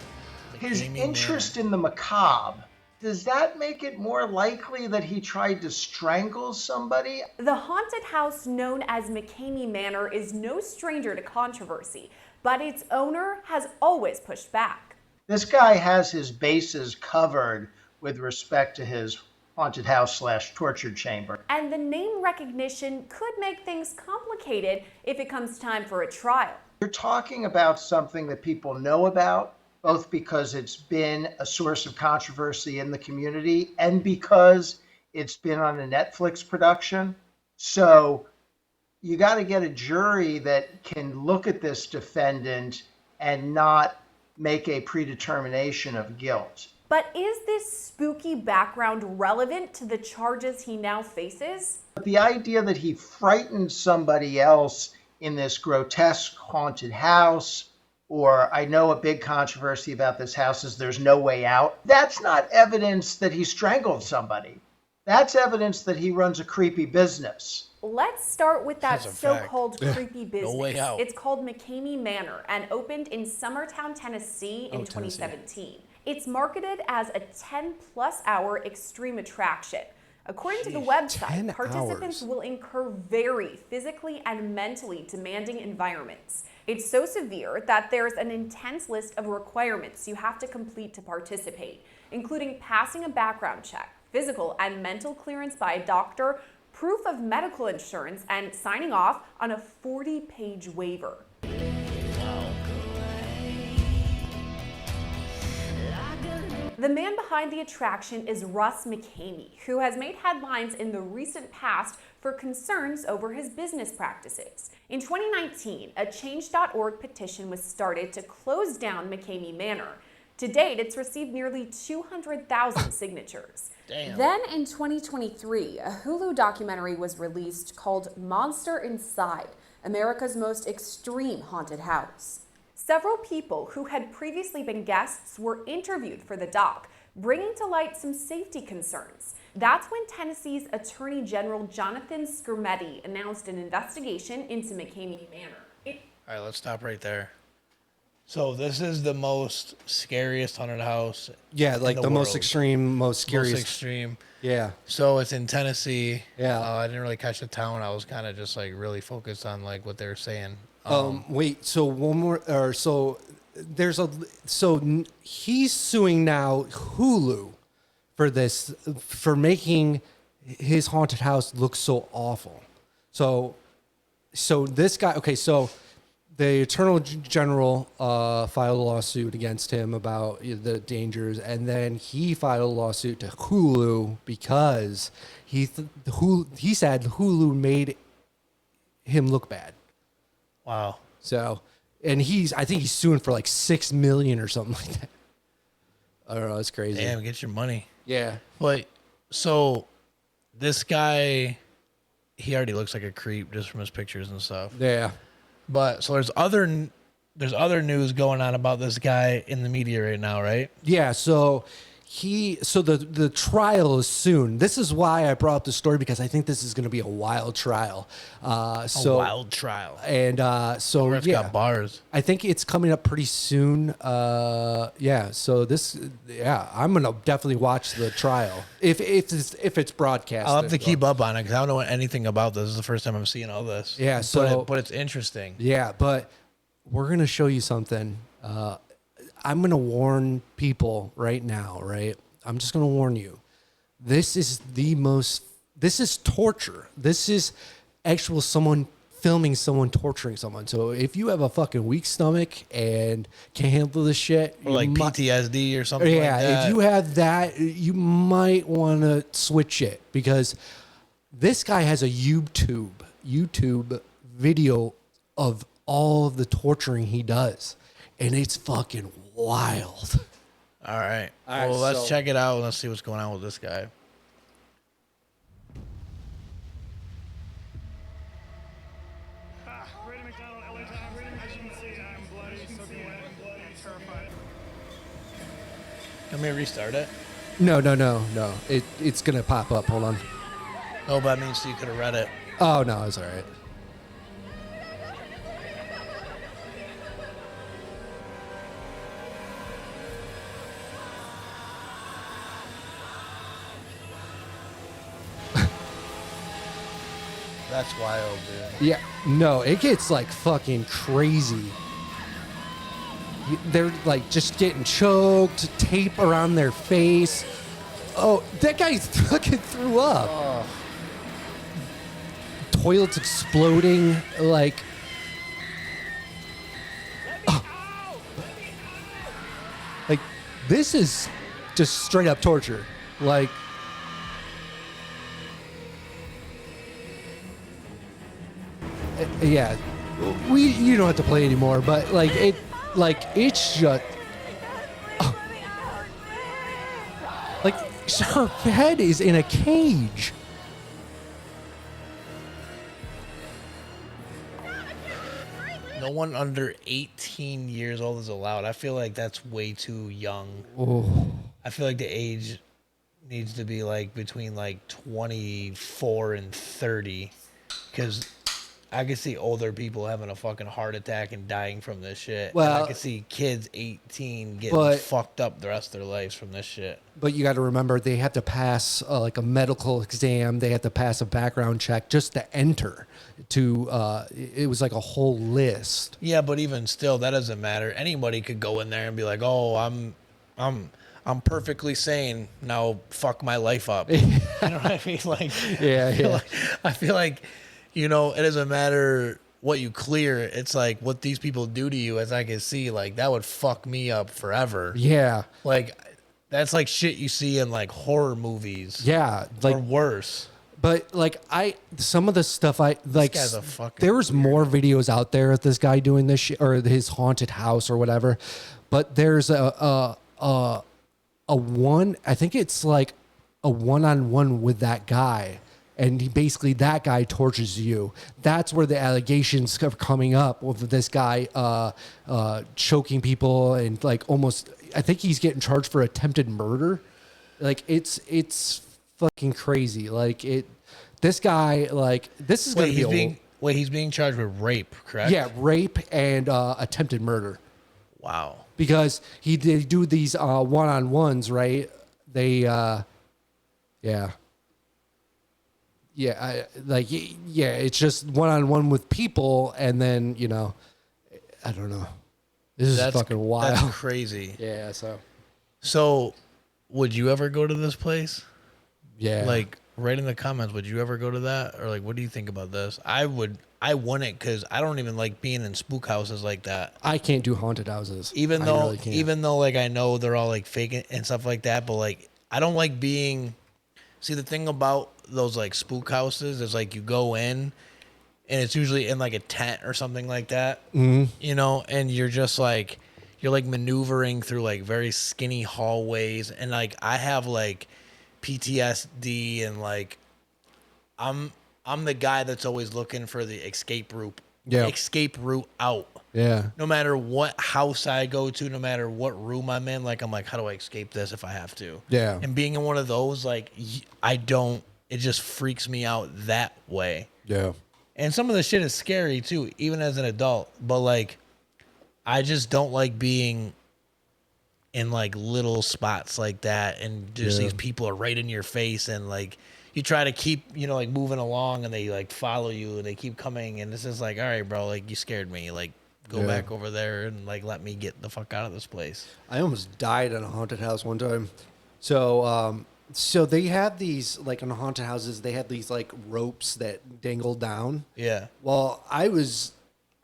His MCKAMEY interest in the macabre, does that make it more likely that he tried to strangle somebody? The haunted house known as MCKAMEY Manor is no stranger to controversy, but its owner has always pushed back. This guy has his bases covered with respect to his haunted house / torture chamber. And the name recognition could make things complicated if it comes time for a trial. You're talking about something that people know about, both because it's been a source of controversy in the community and because it's been on a Netflix production. So you got to get a jury that can look at this defendant and not make a predetermination of guilt. But is this spooky background relevant to the charges he now faces? But the idea that he frightened somebody else in this grotesque haunted house, or I know a big controversy about this house is there's no way out, that's not evidence that he strangled somebody. That's evidence that he runs a creepy business. Let's start with that That's a fact. so-called creepy business. way out. It's called MCKAMEY Manor and opened in Summertown, Tennessee in 2017. It's marketed as a 10-plus hour extreme attraction. According to the 10 website, participants hours. will incur very physically and mentally demanding environments. It's so severe that there's an intense list of requirements you have to complete to participate, including passing a background check, physical and mental clearance by a doctor, proof of medical insurance, and signing off on a 40-page waiver. The man behind the attraction is Russ MCKAMEY, who has made headlines in the recent past for concerns over his business practices. In 2019, a Change.org petition was started to close down MCKAMEY Manor. To date, it's received nearly 200,000 signatures. Damn. Then in 2023, a Hulu documentary was released called Monster Inside, America's Most Extreme Haunted House. Several people who had previously been guests were interviewed for the doc, bringing to light some safety concerns. That's when Tennessee's Attorney General Jonathan Skrmetti announced an investigation into MCKAMEY Manor. All right, let's stop right there. So this is the most scariest haunted house. Yeah, like in the most world. extreme, most scariest. Most extreme. Yeah. So it's in Tennessee. Yeah. I didn't really catch the town. I was kind of just like really focused on like what they were saying. Wait. So one more, or so he's suing now Hulu for this, for making his haunted house look so awful. So this guy, okay, so the Attorney General filed a lawsuit against him about the dangers, and then he filed a lawsuit to Hulu because he said Hulu made him look bad. Wow. So, and I think he's suing for like $6 million or something like that. I don't know. It's crazy. Damn, get your money. Yeah. But so this guy, he already looks like a creep just from his pictures and stuff. Yeah. But so there's other news going on about this guy in the media right now, right? Yeah. So the trial is soon. This is why I brought up the story, because I think this is going to be a wild trial. A wild trial. And so It's yeah, got bars. I think it's coming up pretty soon. Yeah. So I'm gonna definitely watch the trial if it's broadcast. I'll have to keep up on it because I don't know anything about this. This is the first time I'm seeing all this. Yeah. But it's interesting. Yeah, but we're gonna show you something. I'm going to warn people right now, right? I'm just going to warn you. This is torture. This is someone filming someone torturing someone. So if you have a fucking weak stomach and can't handle this shit, Or like PTSD or something like that. Yeah, if you have that, you might want to switch it, because this guy has a YouTube video of all of the torturing he does. And it's fucking wild. All right. All right, Well, let's so- check it out and let's see what's going on with this guy. Brady McDonald, LA Times. As you can see, I'm bloody, soaking wet, and bloody, terrified. Can we restart it? No. It's going to pop up. Hold on. Oh, but that means you could have read it. Oh, no, it's all right. That's wild, dude. Yeah, no, it gets like fucking crazy. They're like just getting choked, tape around their face. Oh, that guy fucking threw up. Oh. Toilets exploding, like. Like, this is just straight up torture. Like. Yeah, you don't have to play anymore, but it's just like her head is in a cage. No one under 18 years old is allowed. I feel like that's way too young. Oh, I feel like the age needs to be like between like 24 and 30, because I could see older people having a fucking heart attack and dying from this shit. Well, and I could see kids 18 getting fucked up the rest of their lives from this shit. but you got to remember, they have to pass like a medical exam. They have to pass a background check just to enter. It was like a whole list. Yeah, but even still, that doesn't matter. Anybody could go in there and be like, "Oh, I'm perfectly sane. Now fuck my life up." You know what I mean? Like, Yeah. I feel like, it doesn't matter what you clear. It's like what these people do to you, as I can see, like that would fuck me up forever. Yeah. Like, that's like shit you see in like horror movies. Yeah. Like, or worse. but like some of the stuff guy's a fucking there was more videos out there of this guy doing this shit, or his haunted house or whatever. But there's a one, I think it's like a one-on-one with that guy. And that guy tortures you. That's where the allegations are coming up with this guy choking people and like almost, I think he's getting charged for attempted murder. Like it's fucking crazy. Like this guy, like this is going to be he's being charged with rape, correct? Yeah, rape and attempted murder. Wow. Because they do these one-on-ones, right? They, yeah. it's just one-on-one with people, and then I don't know. This is fucking wild. That's crazy. Yeah. So, would you ever go to this place? Yeah. Like, write in the comments. Would you ever go to that, or like, what do you think about this? I would. I wouldn't, because I don't even like being in spook houses like that. I can't do haunted houses. Even though like I know they're all like fake and stuff like that, but like I don't like being. See, the thing about those like spook houses is like you go in, and it's usually in like a tent or something like that, and you're just like maneuvering through like very skinny hallways, and like I have like PTSD, and like I'm the guy that's always looking for the escape route out. Yeah. No matter what house I go to, no matter what room I'm in, like I'm like, how do I escape this if I have to? Yeah. And being in one of those, like it just freaks me out that way. Yeah. And some of the shit is scary too, even as an adult. But like, I just don't like being in like little spots like that, and just these people are right in your face, and like you try to keep like moving along, and they like follow you, and they keep coming, and it's just like, all right, bro, like you scared me, like go back over there and like let me get the fuck out of this place. I almost died in a haunted house one time. So they have these, like in haunted houses, they have these like ropes that dangle down. Yeah. Well, I was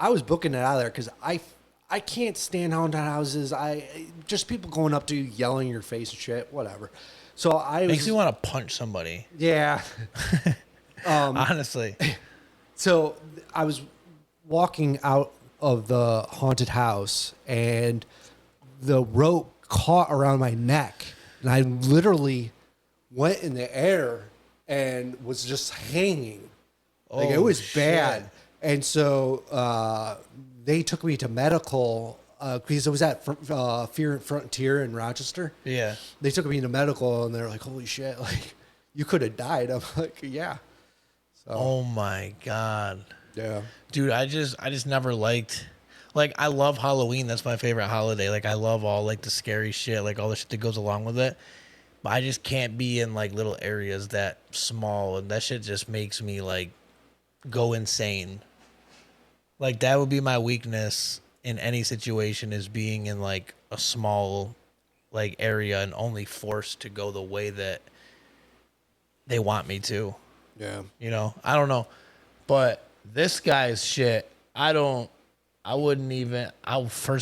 booking it out of there because I can't stand haunted houses. Just people going up to you, yelling in your face and shit, whatever. So Makes me want to punch somebody. Yeah. Honestly. So I was walking out of the haunted house, and the rope caught around my neck, and I literally went in the air and was just hanging. Like it was bad. And so they took me to medical because it was at Fear and Frontier in Rochester. Yeah. They took me to medical, and they're like, holy shit, like you could have died. I'm like, yeah. So, oh my God. Yeah. Dude, I just never liked, like, I love Halloween. That's my favorite holiday. Like, I love all like the scary shit, like all the shit that goes along with it. But I just can't be in like little areas that small, and that shit just makes me like go insane. Like that would be my weakness in any situation, is being in like a small like area and only forced to go the way that they want me to. Yeah. I don't know. But this guy's shit, first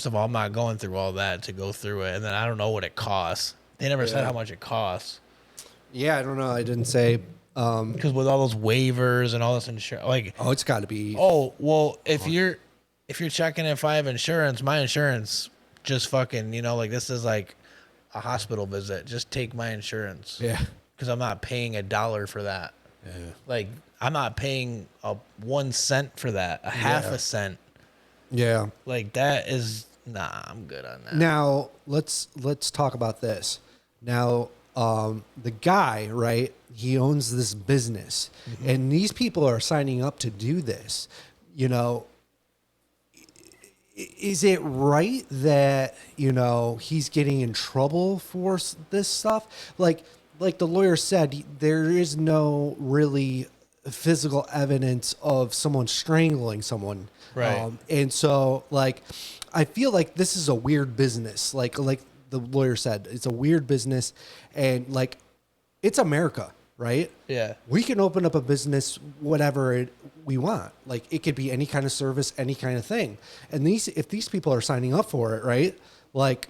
of all, I'm not going through all that to go through it. And then I don't know what it costs. They never said how much it costs. Yeah, I don't know. I didn't say. Because with all those waivers and all this insurance, like, oh, it's got to be. Oh, well, if you're checking if I have insurance, my insurance just fucking, like this is like a hospital visit. Just take my insurance. Yeah. Because I'm not paying $1 for that. Yeah. Like, I'm not paying 1 cent for that, half a cent. Yeah. Like that is I'm good on that. Now let's talk about this. Now, the guy, right? He owns this business, and these people are signing up to do this. Is it right that he's getting in trouble for this stuff? Like the lawyer said, there is no really physical evidence of someone strangling someone. Right. And so, like, I feel like this is a weird business. Like the lawyer said, it's a weird business, and like, it's America, right? Yeah. We can open up a business, whatever we want. Like, it could be any kind of service, any kind of thing. And if these people are signing up for it, right? Like,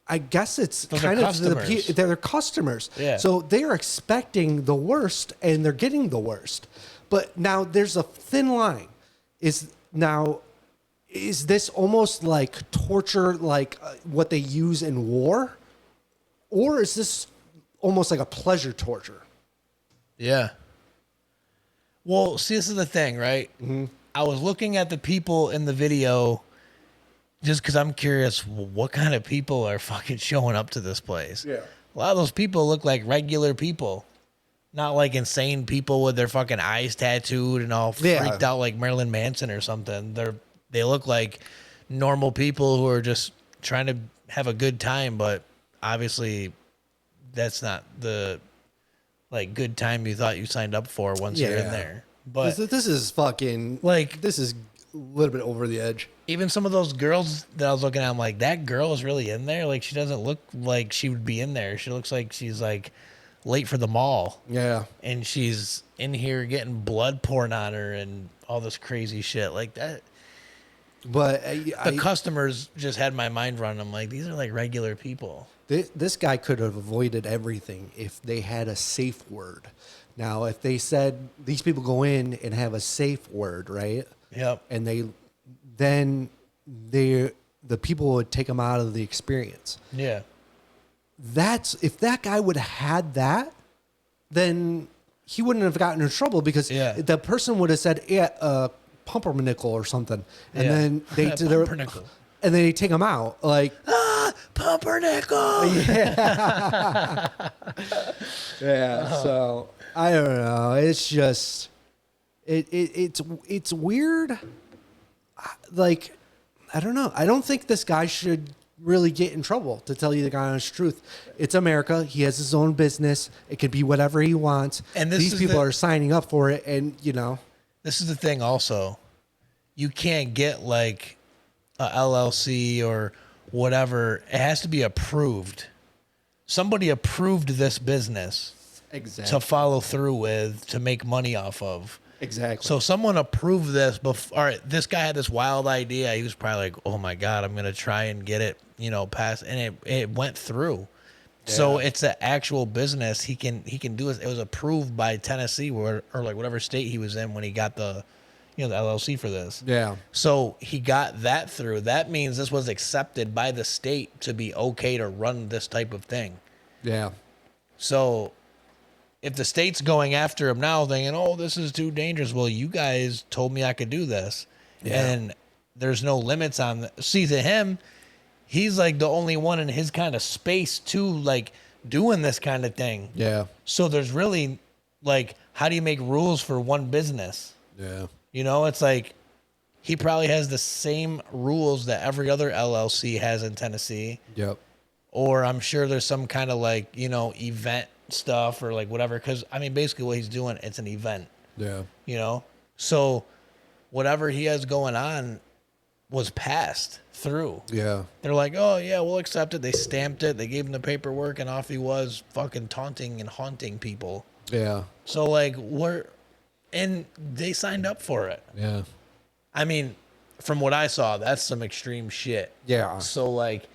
I guess it's Those kind are of customers. they're customers. Yeah. So they're expecting the worst, and they're getting the worst. But now there's a thin line. Is this almost like torture, like what they use in war? Or is this almost like a pleasure torture? Yeah. Well, see, this is the thing, right? Mm-hmm. I was looking at the people in the video just because I'm curious what kind of people are fucking showing up to this place. Yeah. A lot of those people look like regular people. Not like insane people with their fucking eyes tattooed and all freaked out like Marilyn Manson or something. They look like normal people who are just trying to have a good time, but obviously that's not the like good time you thought you signed up for once you're in there. But this is fucking like this is a little bit over the edge. even some of those girls that I was looking at, I'm like, that girl is really in there. Like she doesn't look like she would be in there. She looks like she's like late for the mall. Yeah. And she's in here getting blood poured on her and all this crazy shit like that. But The customers just had my mind run. I'm like, these are like regular people. This guy could have avoided everything if they had a safe word. Now, if they said these people go in and have a safe word, right? Yep. And then the people would take them out of the experience. Yeah. If that guy would have had that, then he wouldn't have gotten in trouble because the person would have said, pumpernickel or something, and then they Pumpernickel. and then they take them out like pumpernickel. Yeah. Yeah. So I don't know. It's just it's weird. Like I don't know. I don't think this guy should really get in trouble, to tell you the honest truth. It's America. He has his own business. It could be whatever he wants. And these people are signing up for it, and this is the thing also. You can't get like a LLC or whatever. It has to be approved. Somebody approved this business to follow through with, to make money off of. Exactly. So someone approved this before. All right, this guy had this wild idea. He was probably like, "Oh my God, I'm gonna try and get it, passed," and it went through. Yeah. So it's an actual business. He can do it. It was approved by Tennessee or like whatever state he was in when he got the LLC for this. Yeah. So he got that through. That means this was accepted by the state to be okay to run this type of thing. Yeah. So if the state's going after him now thinking, oh, this is too dangerous. Well, you guys told me I could do this. Yeah. And there's no limits on that. See, to him, he's like the only one in his kind of space too, like doing this kind of thing. Yeah. So there's really like, how do you make rules for one business? Yeah. It's like he probably has the same rules that every other LLC has in Tennessee. Yep. Or I'm sure there's some kind of like, event stuff or like whatever. Because, I mean, basically what he's doing, it's an event. Yeah. So whatever he has going on was passed through. Yeah. They're like, oh, yeah, we'll accept it. They stamped it. They gave him the paperwork, and off he was fucking taunting and haunting people. Yeah. So, like, and they signed up for it. Yeah. I mean, from what I saw, that's some extreme shit. Yeah. So, like,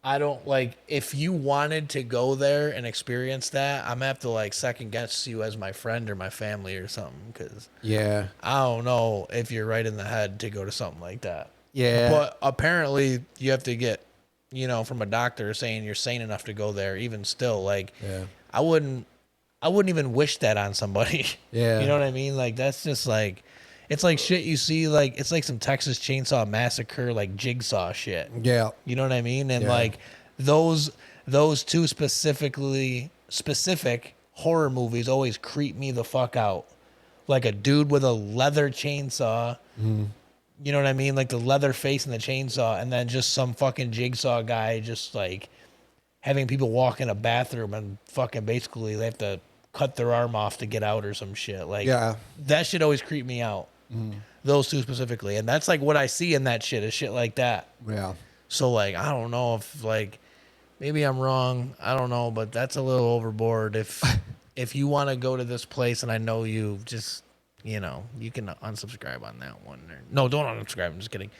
I don't, like, if you wanted to go there and experience that, I'm going to have to, like, second guess you as my friend or my family or something, because I don't know if you're right in the head to go to something like that. Yeah. But apparently you have to get, from a doctor saying you're sane enough to go there. Even still, like, I wouldn't even wish that on somebody. Yeah. You know what I mean? Like, that's just like, it's like shit you see, like, it's like some Texas Chainsaw Massacre, like Jigsaw shit. Yeah. You know what I mean? And like those two specific horror movies always creep me the fuck out. Like a dude with a leather chainsaw. Mm-hmm. You know what I mean? Like the leather face and the chainsaw, and then just some fucking jigsaw guy just like having people walk in a bathroom and fucking basically they have to cut their arm off to get out or some shit. Like that shit always creep me out. Mm. Those two specifically. And that's like what I see in that shit is shit like that. Yeah. So like, I don't know if like, maybe I'm wrong. I don't know, but that's a little overboard. If you want to go to this place and I know you, just, you can unsubscribe on that one. No, don't unsubscribe. I'm just kidding.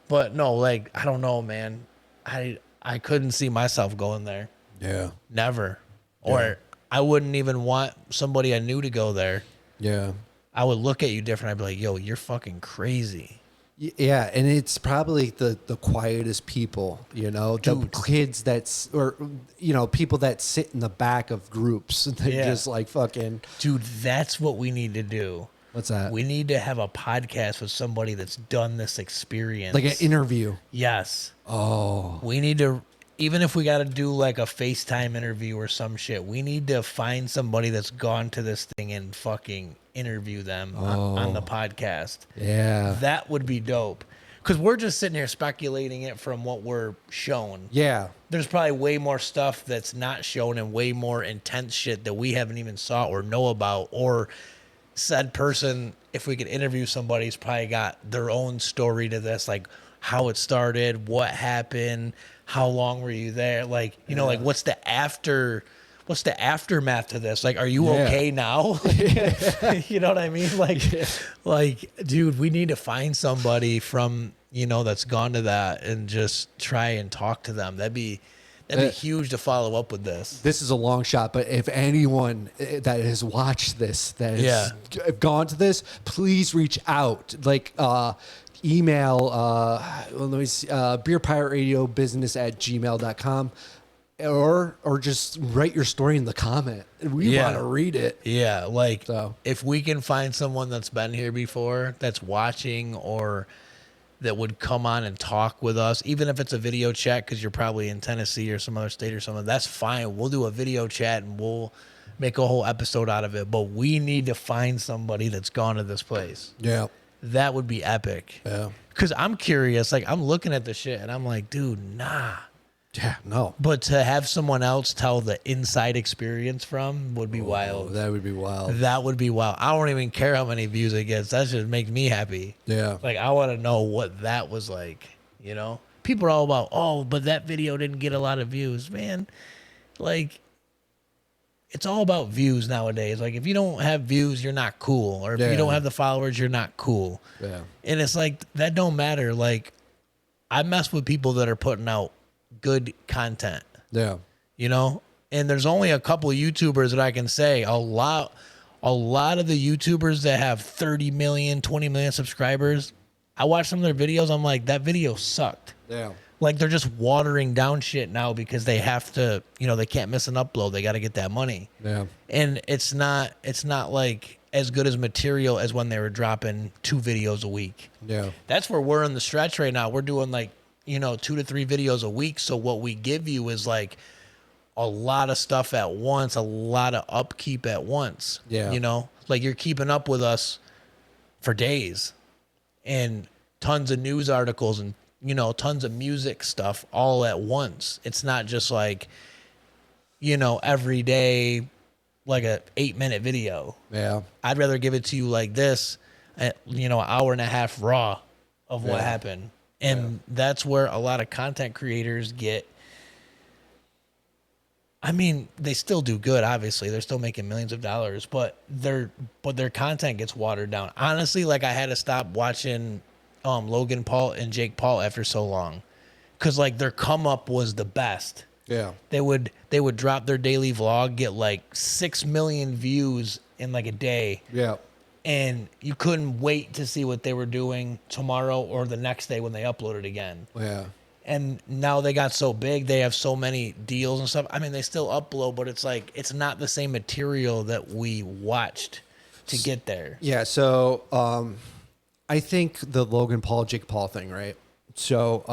But no, like, I don't know, man. I couldn't see myself going there. Yeah. Never. Or I wouldn't even want somebody I knew to go there. Yeah. I would look at you different. I'd be like, yo, you're fucking crazy. Yeah, and it's probably the quietest people, the kids people that sit in the back of groups and they just like fucking. Dude, that's what we need to do. What's that? We need to have a podcast with somebody that's done this experience. Like an interview. Yes. Oh. We need to, even if we got to do like a FaceTime interview or some shit, we need to find somebody that's gone to this thing and fucking interview them on the podcast. Yeah. That would be dope. because we're just sitting here speculating it from what we're shown. Yeah. There's probably way more stuff that's not shown and way more intense shit that we haven't even saw or know about, or said person, if we could interview somebody, has probably got their own story to this, like how it started, what happened, how long were you there, like, you know, like what's the aftermath to this? Like, are you okay now? You know what I mean? Like, dude, we need to find somebody from, you know, that's gone to that and just try and talk to them. That'd be huge to follow up with this. This is a long shot, but if anyone that has watched this, that has gone to this, please reach out. Like, email, beerpirateradiobusiness@gmail.com. Or just write your story in the comment. We want to read it. Yeah, like if we can find someone that's been here before, that's watching, or that would come on and talk with us, even if it's a video chat, because you're probably in Tennessee or some other state or something, that's fine. We'll do a video chat and we'll make a whole episode out of it. But we need to find somebody that's gone to this place. Yeah. That would be epic. Yeah. Because I'm curious. Like, I'm looking at the shit and I'm like, dude, nah. Yeah, no. But to have someone else tell the inside experience from would be wild. That would be wild. That would be wild. I don't even care how many views it gets. That just makes me happy. Yeah. Like, I want to know what that was like, you know? People are all about, oh, but that video didn't get a lot of views. Man, like, it's all about views nowadays. Like, if you don't have views, you're not cool. Or if you don't have the followers, you're not cool. Yeah. And it's like, that don't matter. Like, I mess with people that are putting out good content. Yeah. You know? And there's only a couple of YouTubers that I can say, a lot of the YouTubers that have 30 million, 20 million subscribers, I watch some of their videos, I'm like, that video sucked. Yeah. Like, they're just watering down shit now because they have to, you know, they can't miss an upload. They got to get that money. Yeah. And it's not like as good as material as when they were dropping 2 videos a week. Yeah. That's where we're in the stretch right now. We're doing like, you know, 2 to 3 videos a week. So what we give you is like a lot of stuff at once, a lot of upkeep at once. Yeah. You know, like you're keeping up with us for days and tons of news articles and, you know, tons of music stuff all at once. It's not just like, you know, every day, like a 8-minute video. Yeah. I'd rather give it to you like this, you know, an hour and a half raw of what happened. And that's where a lot of content creators get. I mean, they still do good, obviously. They're still making millions of dollars, but their content gets watered down. Honestly, like, I had to stop watching Logan Paul and Jake Paul after so long. Cause like their come up was the best. Yeah. They would drop their daily vlog, get like 6 million views in like a day. Yeah. And you couldn't wait to see what they were doing tomorrow or the next day when they uploaded again. Yeah. And now they got so big, they have so many deals and stuff. I mean, they still upload, but it's like, it's not the same material that we watched to get there. Yeah. So, I think the Logan Paul, Jake Paul thing, right? So,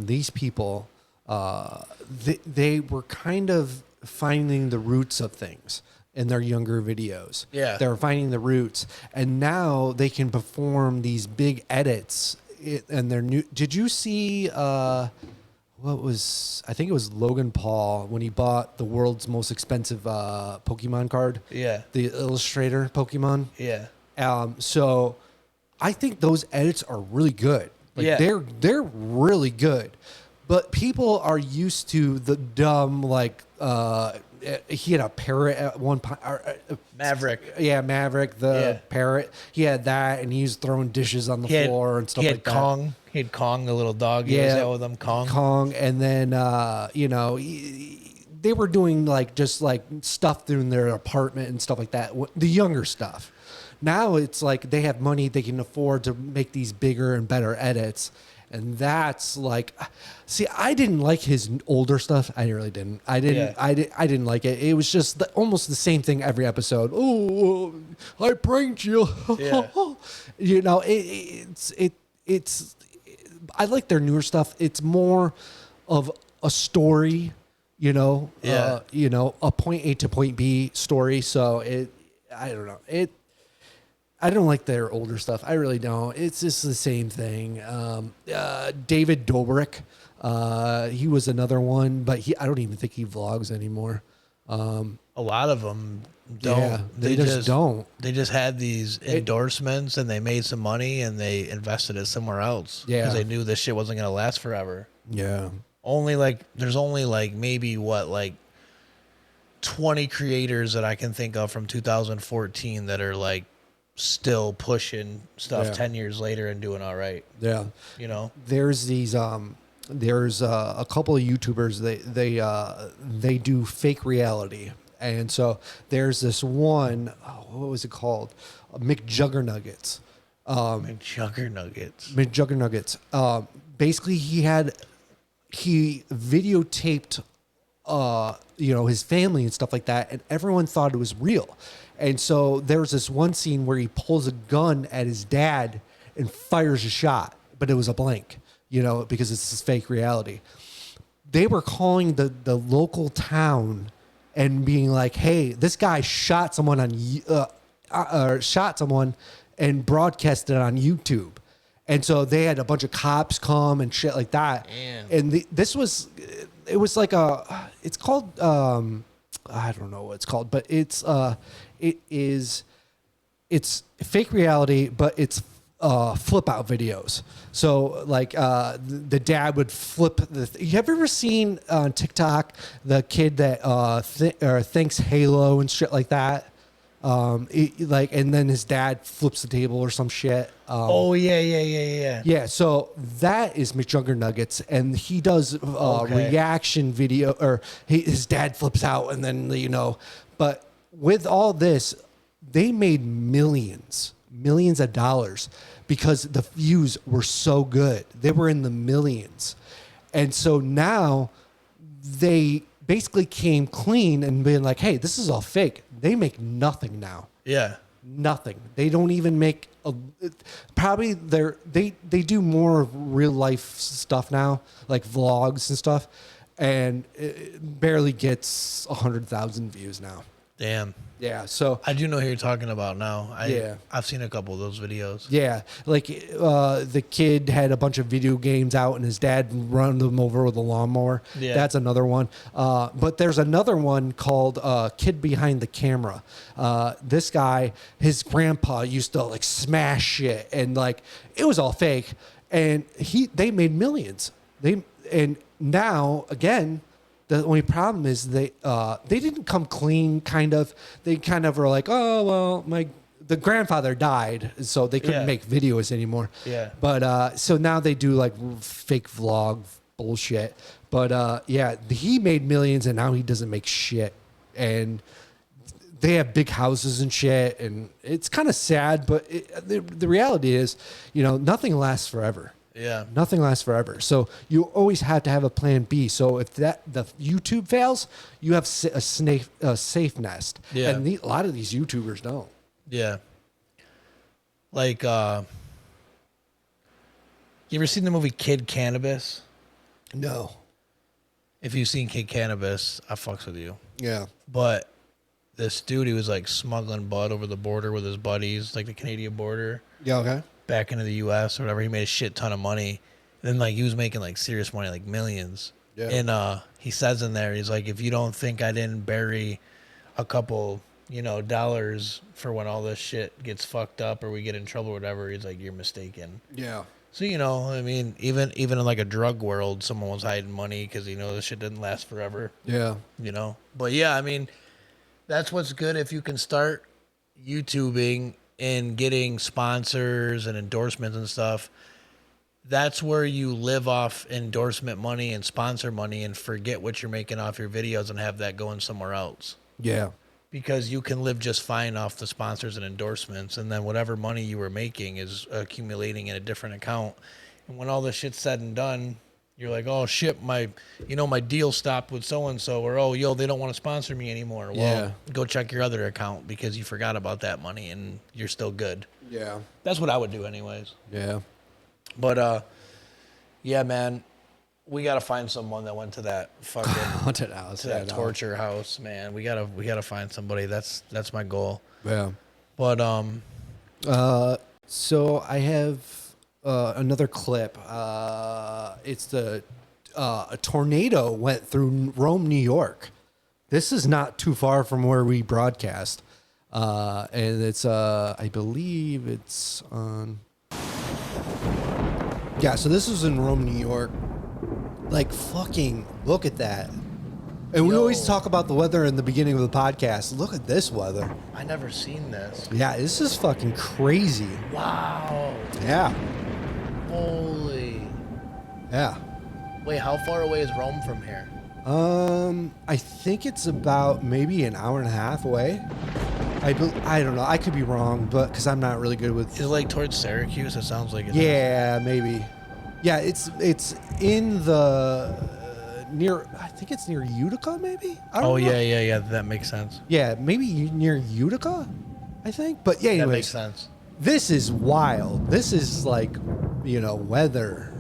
these people, they were kind of finding the roots of things in their younger videos. Yeah. They were finding the roots, and now they can perform these big edits and their new. Did you see, I think it was Logan Paul when he bought the world's most expensive, Pokemon card. Yeah. The Illustrator Pokemon. Yeah. So I think those edits are really good. Like they're really good. But people are used to the dumb, like, he had a parrot at one point. Maverick. Yeah, Maverick, the parrot. He had that, and he was throwing dishes on the floor and stuff like that. Kong. He had Kong, the little dog. He was out with him, Kong. And then, they were doing, like, just, like, stuff through their apartment and stuff like that. The younger stuff. Now it's like they have money, they can afford to make these bigger and better edits. And that's like, see, I didn't like his older stuff. I really didn't. I didn't like it. It was just almost the same thing every episode. Oh, I pranked you. Yeah. You know, it's. I like their newer stuff. It's more of a story. You know. A point A to point B story. So I don't know. I don't like their older stuff. I really don't. It's just the same thing. David Dobrik, he was another one, but I don't even think he vlogs anymore. A lot of them don't. Yeah, they just don't. They just had these endorsements and they made some money and they invested it somewhere else. Yeah. Because they knew this shit wasn't going to last forever. Yeah. There's only maybe 20 creators that I can think of from 2014 that are like still pushing stuff 10 years later and doing all right. Yeah. You know, there's these, there's a couple of YouTubers, they do fake reality. And so there's this one, what was it called? McJuggernuggets. McJuggernuggets. Basically he videotaped, his family and stuff like that. And everyone thought it was real. And so there's this one scene where he pulls a gun at his dad and fires a shot, but it was a blank, because it's this fake reality. They were calling the local town and being like, "Hey, this guy shot someone and broadcast it on YouTube." And so they had a bunch of cops come and shit like that. Damn. And it was like it's called, I don't know what it's called, but it's fake reality, but it's flip out videos. So like the dad would flip you have ever seen on TikTok the kid that thinks Halo and shit like that? And then his dad flips the table or some shit. Yeah, so that is McJuggernuggets, and he does reaction video, or his dad flips out, and then But with all this, they made millions of dollars because the views were so good. They were in the millions, and so now they basically came clean and been like, "Hey, this is all fake." They make nothing now. Yeah. Nothing. They don't even make probably they do more real life stuff now, like vlogs and stuff, and it barely gets 100,000 views now. Damn. Yeah, so I do know who you're talking about now. I've seen a couple of those videos. Yeah, like the kid had a bunch of video games out and his dad run them over with a lawnmower. Yeah. That's another one. But there's another one called Kid Behind the Camera. This guy, his grandpa used to like smash shit, and like it was all fake, and they made millions. And now again, the only problem is they didn't come clean. Kind of, they kind of were like, "Oh well, the grandfather died, so they couldn't make videos anymore." Yeah. But so now they do like fake vlog bullshit. But he made millions, and now he doesn't make shit. And they have big houses and shit, and it's kind of sad. But the reality is, nothing lasts forever. Yeah. Nothing lasts forever. So you always have to have a plan B. So if the YouTube fails, you have a safe nest. Yeah. And a lot of these YouTubers don't. Yeah. Like, you ever seen the movie Kid Cannabis? No. If you've seen Kid Cannabis, I fucks with you. Yeah. But this dude, he was like smuggling bud over the border with his buddies, like the Canadian border. Yeah, okay. Back into the U.S. or whatever. He made a shit ton of money. And then like he was making like serious money, like millions. Yeah. And he says in there, he's like, "If you don't think I didn't bury a couple, dollars for when all this shit gets fucked up or we get in trouble or whatever," he's like, "You're mistaken." Yeah. So, I mean, even in like a drug world, someone was hiding money because, this shit didn't last forever. Yeah. But yeah, I mean, that's what's good if you can start YouTubing and getting sponsors and endorsements and stuff. That's where you live off endorsement money and sponsor money and forget what you're making off your videos and have that going somewhere else. Yeah. Because you can live just fine off the sponsors and endorsements, and then whatever money you were making is accumulating in a different account. And when all this shit's said and done, you're like, "Oh shit, my deal stopped with so and so," or "Oh, they don't want to sponsor me anymore." Well, go check your other account because you forgot about that money and you're still good. Yeah. That's what I would do anyways. Yeah. But yeah, man, we gotta find someone that went to that fucking haunted house, to that torture house, man. We gotta find somebody. That's my goal. Yeah. But So I have another clip. It's a tornado went through Rome, New York. This is not too far from where we broadcast. And it's, I believe it's on. Yeah, so this was in Rome, New York. Like, fucking look at that. And we always talk about the weather in the beginning of the podcast. Look at this weather. I never seen this. Yeah, this is fucking crazy. Wow. Yeah. Holy. Yeah. Wait, how far away is Rome from here? I think it's about maybe an hour and a half away. I don't know. I could be wrong, but because I'm not really good with. Is it like towards Syracuse? It sounds like it. Yeah, maybe. Yeah, it's in the near. I think it's near Utica, maybe. I don't know. Yeah. That makes sense. Yeah, maybe near Utica, I think. But yeah, anyways, That makes sense. This is wild. This is like, weather.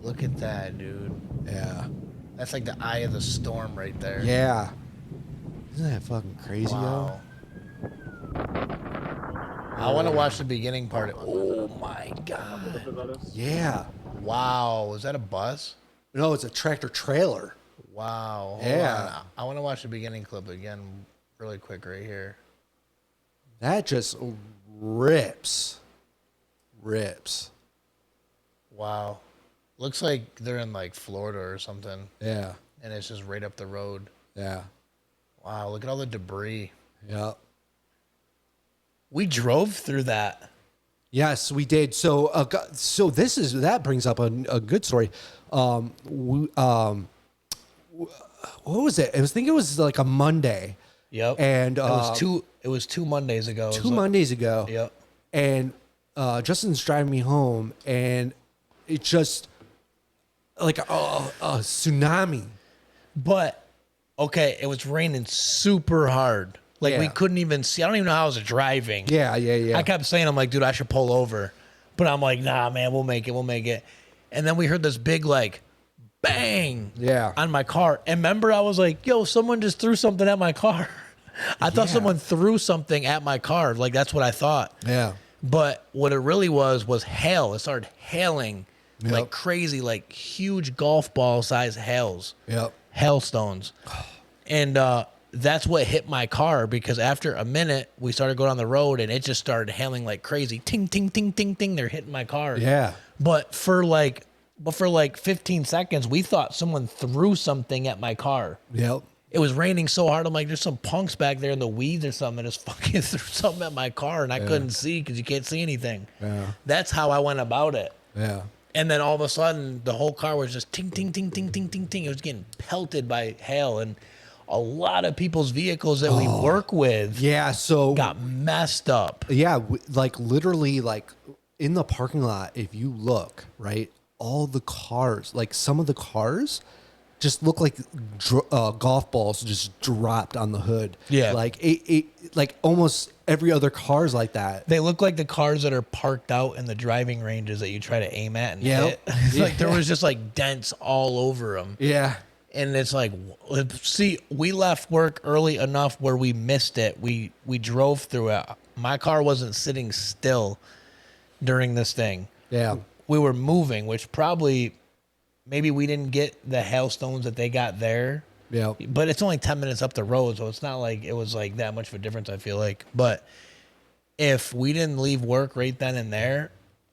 Look at that, dude. Yeah. That's like the eye of the storm right there. Yeah. Isn't that fucking crazy, Wow. I want to watch the beginning part. Oh my god. yo? Yeah. Wow. Was that a bus? No, it's a tractor trailer. Wow. Hold Yeah. on. I want to watch the beginning clip again really quick right here. That just rips. Rips. Wow. Looks like they're in like Florida or something. Yeah. And it's just right up the road. Yeah. Wow. Look at all the debris. Yep. We drove through that. Yes, we did. So, that brings up a good story. What was it? I think it was like a Monday. Yep. And it was two Mondays ago. Two Mondays ago. Yep. And Justin's driving me home, and it just like a tsunami. But okay, it was raining super hard. Like we Yeah. couldn't even see. I don't even know how I was driving. Yeah. I kept saying, I'm like, dude, I should pull over. But I'm like, nah, man, we'll make it. And then we heard this big like bang on my car. And remember, I was like, yo, someone just threw something at my car. I thought someone threw something at my car. Like that's what I thought. Yeah. But what it really was hail. It started hailing Yep. like crazy, like huge golf ball size hails. Yep. Hailstones. And that's what hit my car, because after a minute we started going on the road and it just started hailing like crazy. Ting, ting, ting, ting, ting. They're hitting my car. Yeah. But for like 15 seconds, we thought someone threw something at my car. Yep. It was raining so hard. I'm like, there's some punks back there in the weeds or something that just fucking threw something at my car, and I couldn't see because you can't see anything. Yeah. That's how I went about it. Yeah. And then all of a sudden, the whole car was just ting, ting, ting, ting, ting, ting, ting. It was getting pelted by hail, and a lot of people's vehicles that we work with Yeah. So got messed up. yeah, like literally, like in the parking lot, if you look right, all the cars, like some of the cars, just look like golf balls just dropped on the hood. Yeah. Like it like almost every other car's like that. They look like the cars that are parked out in the driving ranges that you try to aim at and hit. It's like there was just like dents all over them. Yeah. And it's like, see, we left work early enough where we missed it. We drove through it. My car wasn't sitting still during this thing. Yeah. We were moving, which probably maybe we didn't get the hailstones that they got there. Yeah. But it's only 10 minutes up the road, so it's not like it was like that much of a difference, I feel like. But if we didn't leave work right then and there,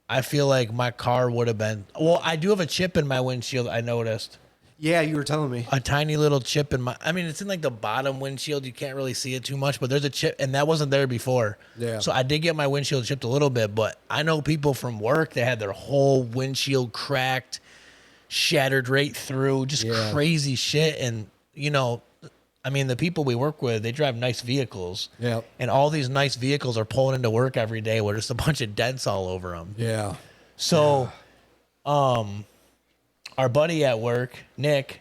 I feel like my car would have been... Well, I do have a chip in my windshield, I noticed. Yeah, you were telling me. A tiny little chip in my... I mean, it's in like the bottom windshield. You can't really see it too much, but there's a chip, and that wasn't there before. Yeah. So I did get my windshield chipped a little bit, but I know people from work that had their whole windshield cracked, shattered right through, just crazy shit. And, you know, I mean, the people we work with, they drive nice vehicles. Yeah. And all these nice vehicles are pulling into work every day with just a bunch of dents all over them. Yeah. So, our buddy at work, Nick,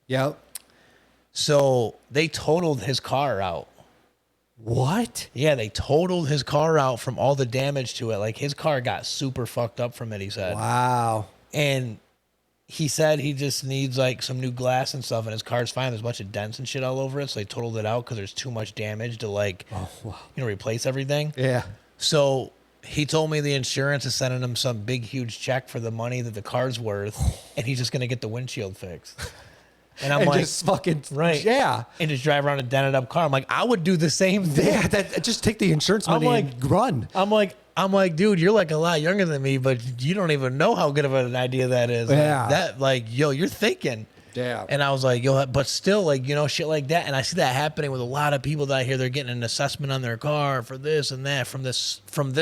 Yep. so they totaled his car out. What? Yeah, they totaled his car out from all the damage to it. Like, his car got super fucked up from it, he said. Wow. And he said he just needs, like, some new glass and stuff, and his car's fine. There's a bunch of dents and shit all over it, so they totaled it out because there's too much damage to, like, you know, replace everything. Yeah. So he told me the insurance is sending him some big, huge check for the money that the car's worth, and he's just going to get the windshield fixed. And I'm like, just fucking, right. Yeah. And just drive around a dented up car. I'm like, I would do the same thing. Yeah, just take the insurance money and run. I'm like, dude, you're like a lot younger than me, but you don't even know how good of an idea that is. Yeah. Yo, you're thinking. Yeah. And I was like, yo, but still, like, you know, shit like that. And I see that happening with a lot of people that I hear they're getting an assessment on their car for this and that from this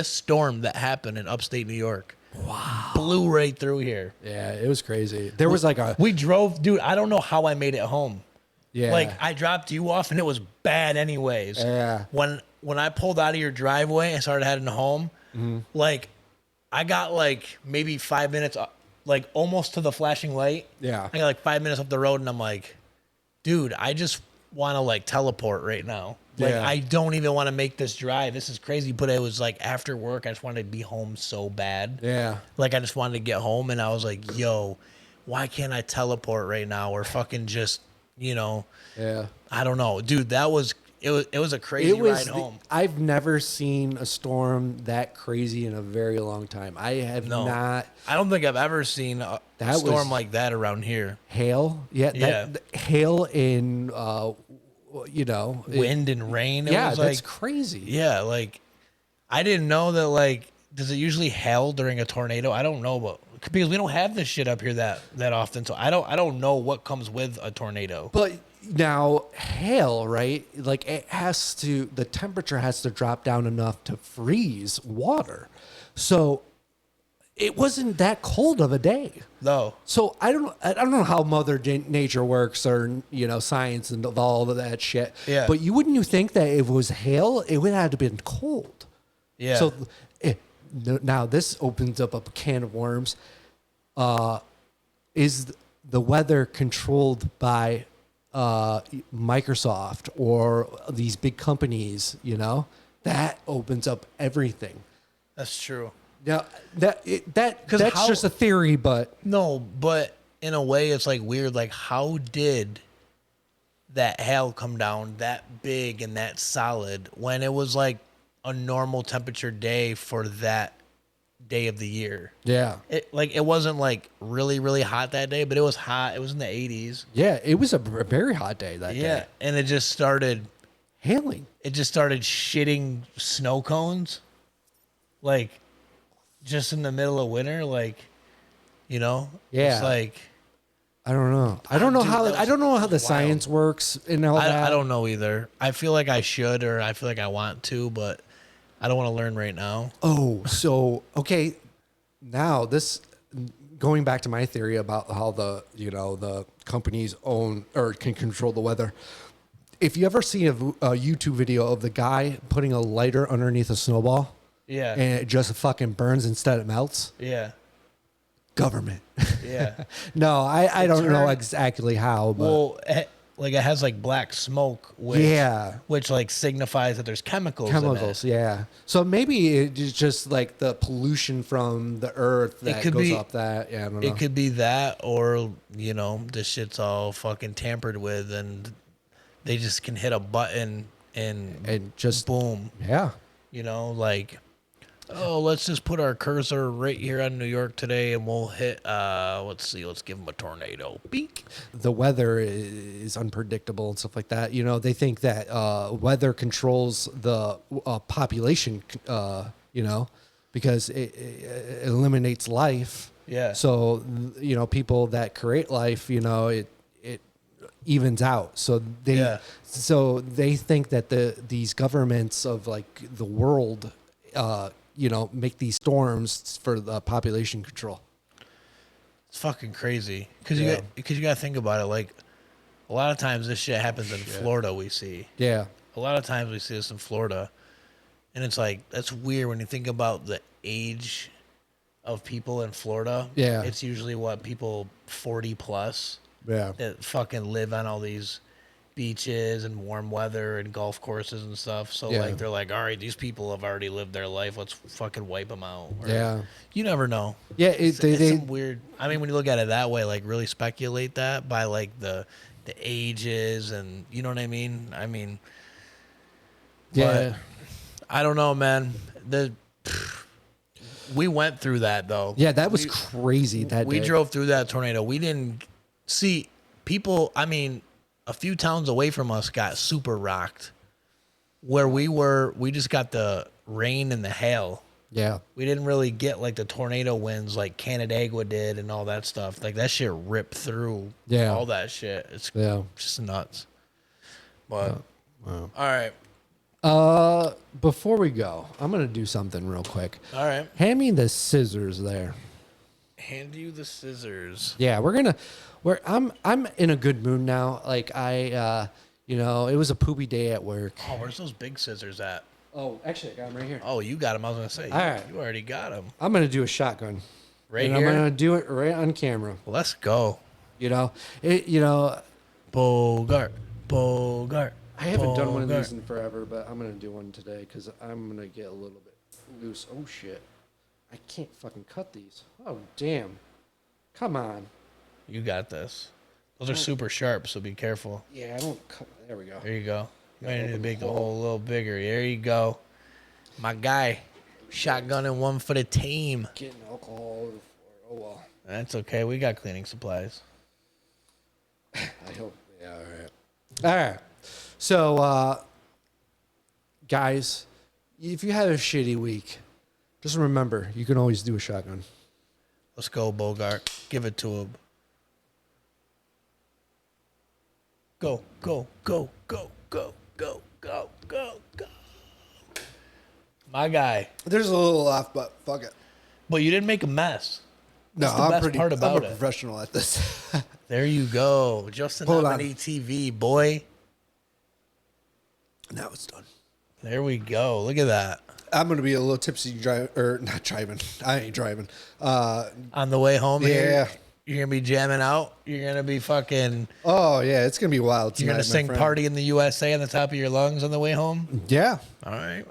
storm that happened in upstate New York. Wow. Blew right through here. Yeah, it was crazy. There was like we drove, dude, I don't know how I made it home. Yeah. Like, I dropped you off and it was bad anyways. Yeah. When I pulled out of your driveway and started heading home, like, I got like maybe 5 minutes, like almost to the flashing light. Yeah. I got like 5 minutes up the road and I'm like, dude, I just want to like teleport right now. Like, Yeah. I don't even want to make this drive. This is crazy. But it was like after work, I just wanted to be home so bad. Yeah. Like, I just wanted to get home and I was like, yo, why can't I teleport right now? Or fucking just, you know, Yeah. I don't know. Dude, it was a crazy ride home. I've never seen a storm that crazy in a very long time. I have not. I don't think I've ever seen a storm like that around here. Hail. Yeah. Hail in, you know. Wind and rain. It Yeah, was that's like, crazy. yeah, like, I didn't know that, like, does it usually hail during a tornado? I don't know, but because we don't have this shit up here that often. So I don't know what comes with a tornado. But now hail, right? Like the temperature has to drop down enough to freeze water. So it wasn't that cold of a day. No. So I don't know how Mother Nature works or, you know, science and all of that shit. Yeah. But wouldn't you think that if it was hail, it would have been cold? Yeah. So now this opens up a can of worms. Is the weather controlled by Microsoft or these big companies? You know, that opens up everything. That's true. Now that's just a theory, but No, but in a way, it's like weird. Like, how did that hail come down that big and that solid when it was like a normal temperature day for that day of the year? yeah, It wasn't like really, really hot that day, but it was hot. It was in the 80s. yeah, it was a very hot day that Yeah. day. And it just started Hailing. shitting snow cones. Like, just in the middle of winter, like, you know? Yeah. It's like, I don't know. I don't know Dude, how that was I don't know how the wild. science works and all that. I don't know either. I feel like I should, or I feel like I want to, but I don't want to learn right now. Oh, so okay. Now this going back to my theory about how the companies own or can control the weather. If you ever see a YouTube video of the guy putting a lighter underneath a snowball Yeah. and it just fucking burns instead it melts, Yeah. government. Yeah. No, I don't know turned- exactly how, but Well, like, it has like black smoke, which, Yeah. which like signifies that there's chemicals. chemicals, In it. yeah. So maybe it's just like the pollution from the earth that could goes be- up that. Yeah, I don't know. It could be that, or, you know, this shit's all fucking tampered with, and they just can hit a button and just boom. yeah. You know, like, oh, let's just put our cursor right here on New York today, and we'll hit. Let's give them a tornado. Beak. The weather is unpredictable and stuff like that. You know, they think that weather controls the population. You know, because it eliminates life. Yeah. So you know, people that create life, you know, it evens out. So they think that these governments of like the world, you know, make these storms for the population control. It's fucking crazy because you got to think about it. Like, a lot of times this shit happens in Florida. We see Yeah. a lot of times we see this in Florida, and it's like, that's weird when you think about the age of people in Florida. Yeah. It's usually what, people 40 plus Yeah. that fucking live on all these beaches and warm weather and golf courses and stuff. So Yeah. like, they're like, all right, these people have already lived their life. Let's fucking wipe them out. Or, Yeah. You never know. Yeah. It's some weird. I mean, when you look at it that way, like, really speculate that by like the ages, and you know what I mean. Yeah. But I don't know, man. we went through that though. Yeah, that was crazy. We drove through that tornado. We didn't see people. I mean, a few towns away from us got super rocked. Where we were, we just got the rain and the hail. Yeah. We didn't really get like the tornado winds like Canandaigua did and all that stuff. Like that shit ripped through all that shit. It's just nuts. But all right. Before we go, I'm gonna do something real quick. All right. Hand me the scissors there. Hand you the scissors. Yeah, I'm in a good mood now. Like it was a poopy day at work. Oh, where's those big scissors at? Oh, actually, I got them right here. Oh, you got them. I was gonna say. All right. You already got them. I'm gonna do a shotgun. Right and here. I'm gonna do it right on camera. Let's go. Bogart. I haven't done one of these in forever, but I'm gonna do one today because I'm gonna get a little bit loose. Oh shit! I can't fucking cut these. Oh damn! Come on. You got this. Those are super sharp, so be careful. Yeah, I don't cut. There we go. There you go. You might need to make the hole a little bigger. There you go. My guy. Shotgunning one for the team. Getting alcohol all over the floor. Oh well. That's okay. We got cleaning supplies. I hope. Yeah. All right. All right. So, guys, if you had a shitty week, just remember you can always do a shotgun. Let's go, Bogart. Give it to him. Go, go, go, go, go, go, go, go, go. My guy. There's a little off, but fuck it. But you didn't make a mess. No, That's the best part about I'm a it. professional at this. There you go. Justin Hold on. TV, boy. Now it's done. There we go. Look at that. I'm gonna be a little tipsy not driving. I ain't driving. On the way home here, Yeah. you're going to be jamming out. You're going to be fucking... Oh yeah, it's gonna be wild tonight. You're going to sing Party in the USA on the top of your lungs on the way home? Yeah. All right.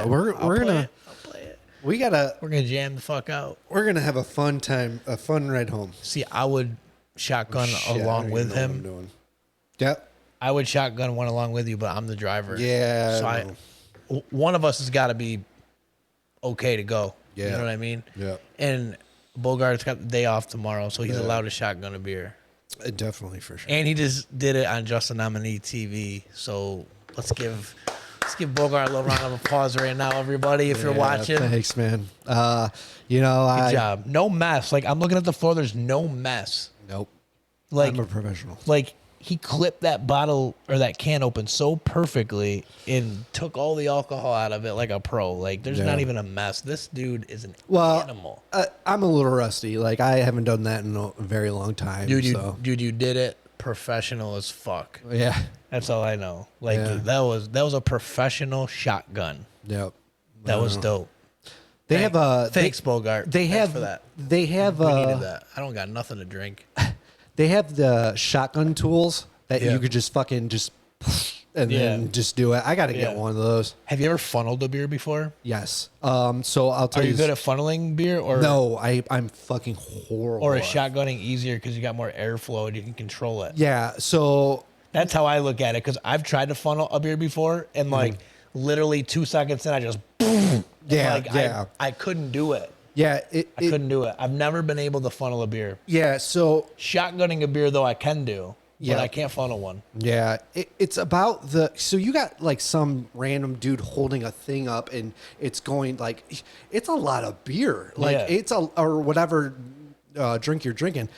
We're gonna. I'll play it. We gotta. We're going to jam the fuck out. We're gonna have a fun time, a fun ride home. See, I would shotgun along with him. Yep. I would shotgun one along with you, but I'm the driver. Yeah. So one of us has got to be okay to go. Yeah. You know what I mean? Yeah. And Bogart's got the day off tomorrow, so he's allowed to shotgun a beer. Definitely, for sure. And he just did it on Justin Nominee TV. So let's give Bogart a little round of applause right now, everybody, if you're watching. Thanks, man. Good job. No mess. Like, I'm looking at the floor. There's no mess. Nope. Like, I'm a professional. Like, he clipped that bottle or that can open so perfectly and took all the alcohol out of it like a pro. Like, there's not even a mess. This dude is an animal. I'm a little rusty. Like, I haven't done that in a very long time. Dude, you did it professional as fuck. Yeah. That's all I know. Like, that was a professional shotgun. Yep. That was dope. They have a thanks, Bogart. They Thanks have for that. They have We needed that. I don't got nothing to drink. They have the shotgun tools that Yeah. you could just fucking and then just do it. I got to get one of those. Have you ever funneled a beer before? Yes. So I'll tell Are you. you good at funneling beer or No, I'm fucking horrible. or is at it. shotgunning easier because you got more airflow and you can control it? Yeah. So That's how I look at it because I've tried to funnel a beer before and like literally 2 seconds in I just I couldn't do it. yeah, I couldn't do it. I've never been able to funnel a beer. Yeah. So Shotgunning a beer though I can do, Yeah. but I can't funnel one. yeah, it's about so you got like some random dude holding a thing up and it's going like it's a lot of beer. Like Yeah. or whatever drink you're drinking.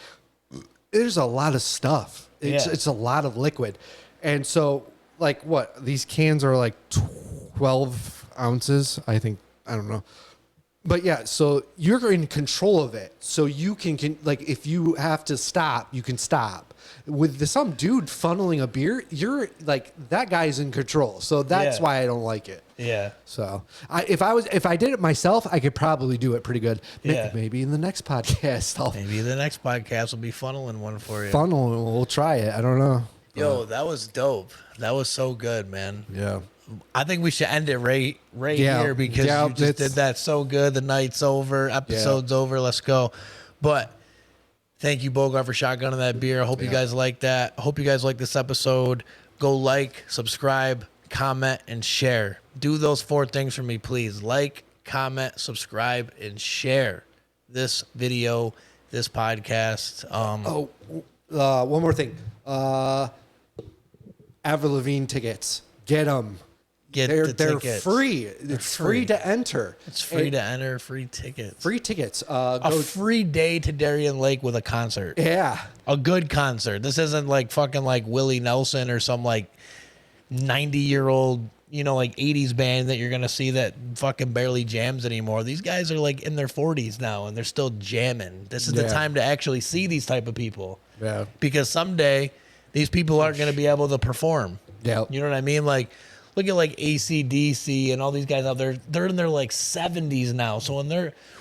There's a lot of stuff. It's a lot of liquid. And so like what? These cans are like 12 ounces, I think. I don't know. But yeah, so you're in control of it. So you can like if you have to stop, you can stop. With some dude funneling a beer, you're like that guy's in control. So that's why I don't like it. Yeah. So if I did it myself, I could probably do it pretty good. Yeah. Maybe in the next podcast I'll Maybe the next podcast will be funneling one for you. funnel and we'll try it. I don't know. Yo, that was dope. That was so good, man. Yeah. I think we should end it right here because you just did that so good. The night's over, episode's over. Let's go. But thank you, Bogart, for shotgunning that beer. I hope you guys like that. I hope you guys like this episode. Go like, subscribe, comment, and share. Do those 4 things for me, please. Like, comment, subscribe, and share this video, this podcast. One more thing. Avril Lavigne tickets. Get them. They're They're free. It's free to enter. It's free to enter. Free tickets. Free tickets. A free day to Darien Lake with a concert. Yeah. A good concert. This isn't like fucking like Willie Nelson or some like 90-year-old, like 80s band that you're going to see that fucking barely jams anymore. These guys are like in their 40s now and they're still jamming. This is the time to actually see these type of people. Yeah. Because someday these people aren't going to be able to perform. Yeah. You know what I mean? Like, look at like AC/DC and all these guys out there. They're in their like 70s now. So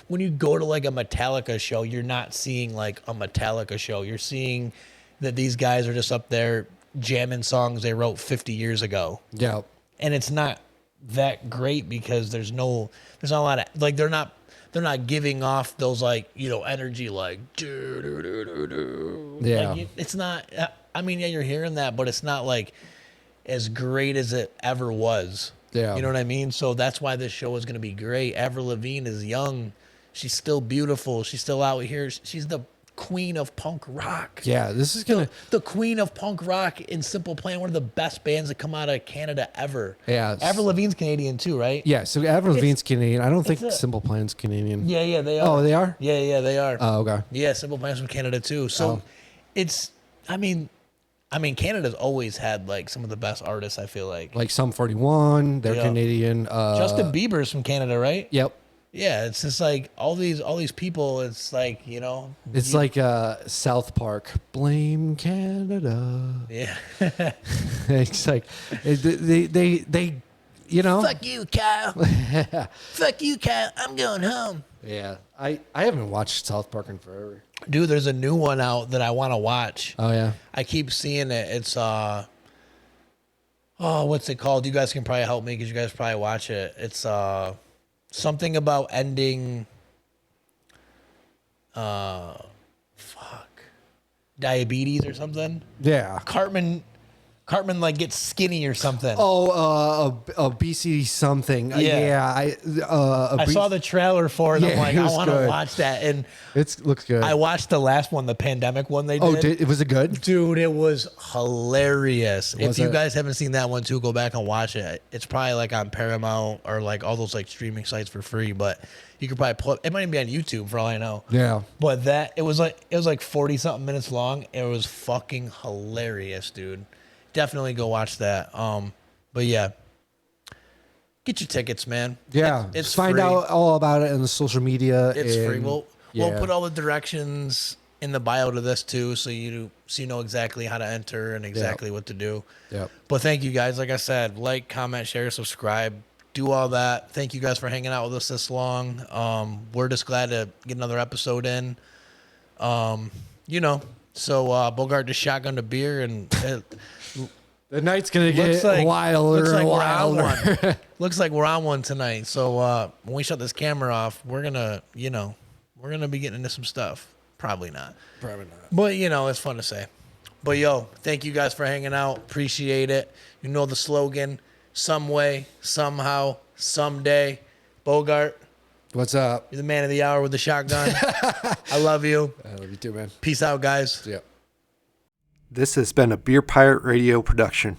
when you go to like a Metallica show, you're not seeing like a Metallica show. You're seeing that these guys are just up there jamming songs they wrote 50 years ago. Yeah. And it's not that great because there's not a lot of like they're not giving off those like energy like yeah. Like, it's not. I mean, yeah, you're hearing that, but it's not like as great as it ever was. Yeah. You know what I mean? So that's why this show is going to be great. Avril Lavigne is young. She's still beautiful. She's still out here. She's the queen of punk rock. Yeah, this is going to... The queen of punk rock in Simple Plan, one of the best bands that come out of Canada ever. Yeah. Avril Lavigne's Canadian too, right? Yeah, so Avril Lavigne's Canadian. I don't think Simple Plan's Canadian. Yeah, they are. Oh, they are? Yeah, they are. Oh, okay. Yeah, Simple Plan's from Canada too. So it's... I mean, Canada's always had like some of the best artists, I feel like. Like Sum 41, they're Canadian. Justin Bieber's from Canada, right? Yep. Yeah, it's just like all these people, it's like, It's like South Park. Blame Canada. Yeah. It's like they Fuck you, Kyle. Fuck you, Kyle. I'm going home. Yeah. I haven't watched South Park in forever. Dude, there's a new one out that I want to watch. Oh yeah. I keep seeing it. It's what's it called? You guys can probably help me because you guys probably watch it. It's something about ending diabetes or something. Yeah. Cartman like gets skinny or something. Oh, a BC something. Yeah. I saw the trailer for it. Yeah, I'm like, it I was want to good. watch that. And it looks good. I watched the last one, the pandemic one they did. Was it good? Dude, it was hilarious. If you it? guys haven't seen that one too, go back and watch it. It's probably like on Paramount or like all those like streaming sites for free, but you could probably pull it. It might even be on YouTube for all I know. Yeah. But it was like 40 something minutes long. It was fucking hilarious, dude. Definitely go watch that. But yeah, get your tickets, man. Yeah. It's find free. out all about it on the social media. It's free. We'll yeah. put all the directions in the bio to this too, so you know exactly how to enter and exactly what to do. Yep. But thank you guys. Like I said, like, comment, share, subscribe, do all that. Thank you guys for hanging out with us this long. We're just glad to get another episode in. So Bogart just shotgunned a beer and The night's gonna get wilder and wilder. Looks like we're on one tonight. So when we shut this camera off, we're gonna be getting into some stuff. Probably not. But it's fun to say. But thank you guys for hanging out. Appreciate it. You know the slogan: some way, somehow, someday. Bogart, What's up? you're the man of the hour with the shotgun. I love you. I love you too, man. Peace out, guys. Yep. This has been a Beer Pirate Radio production.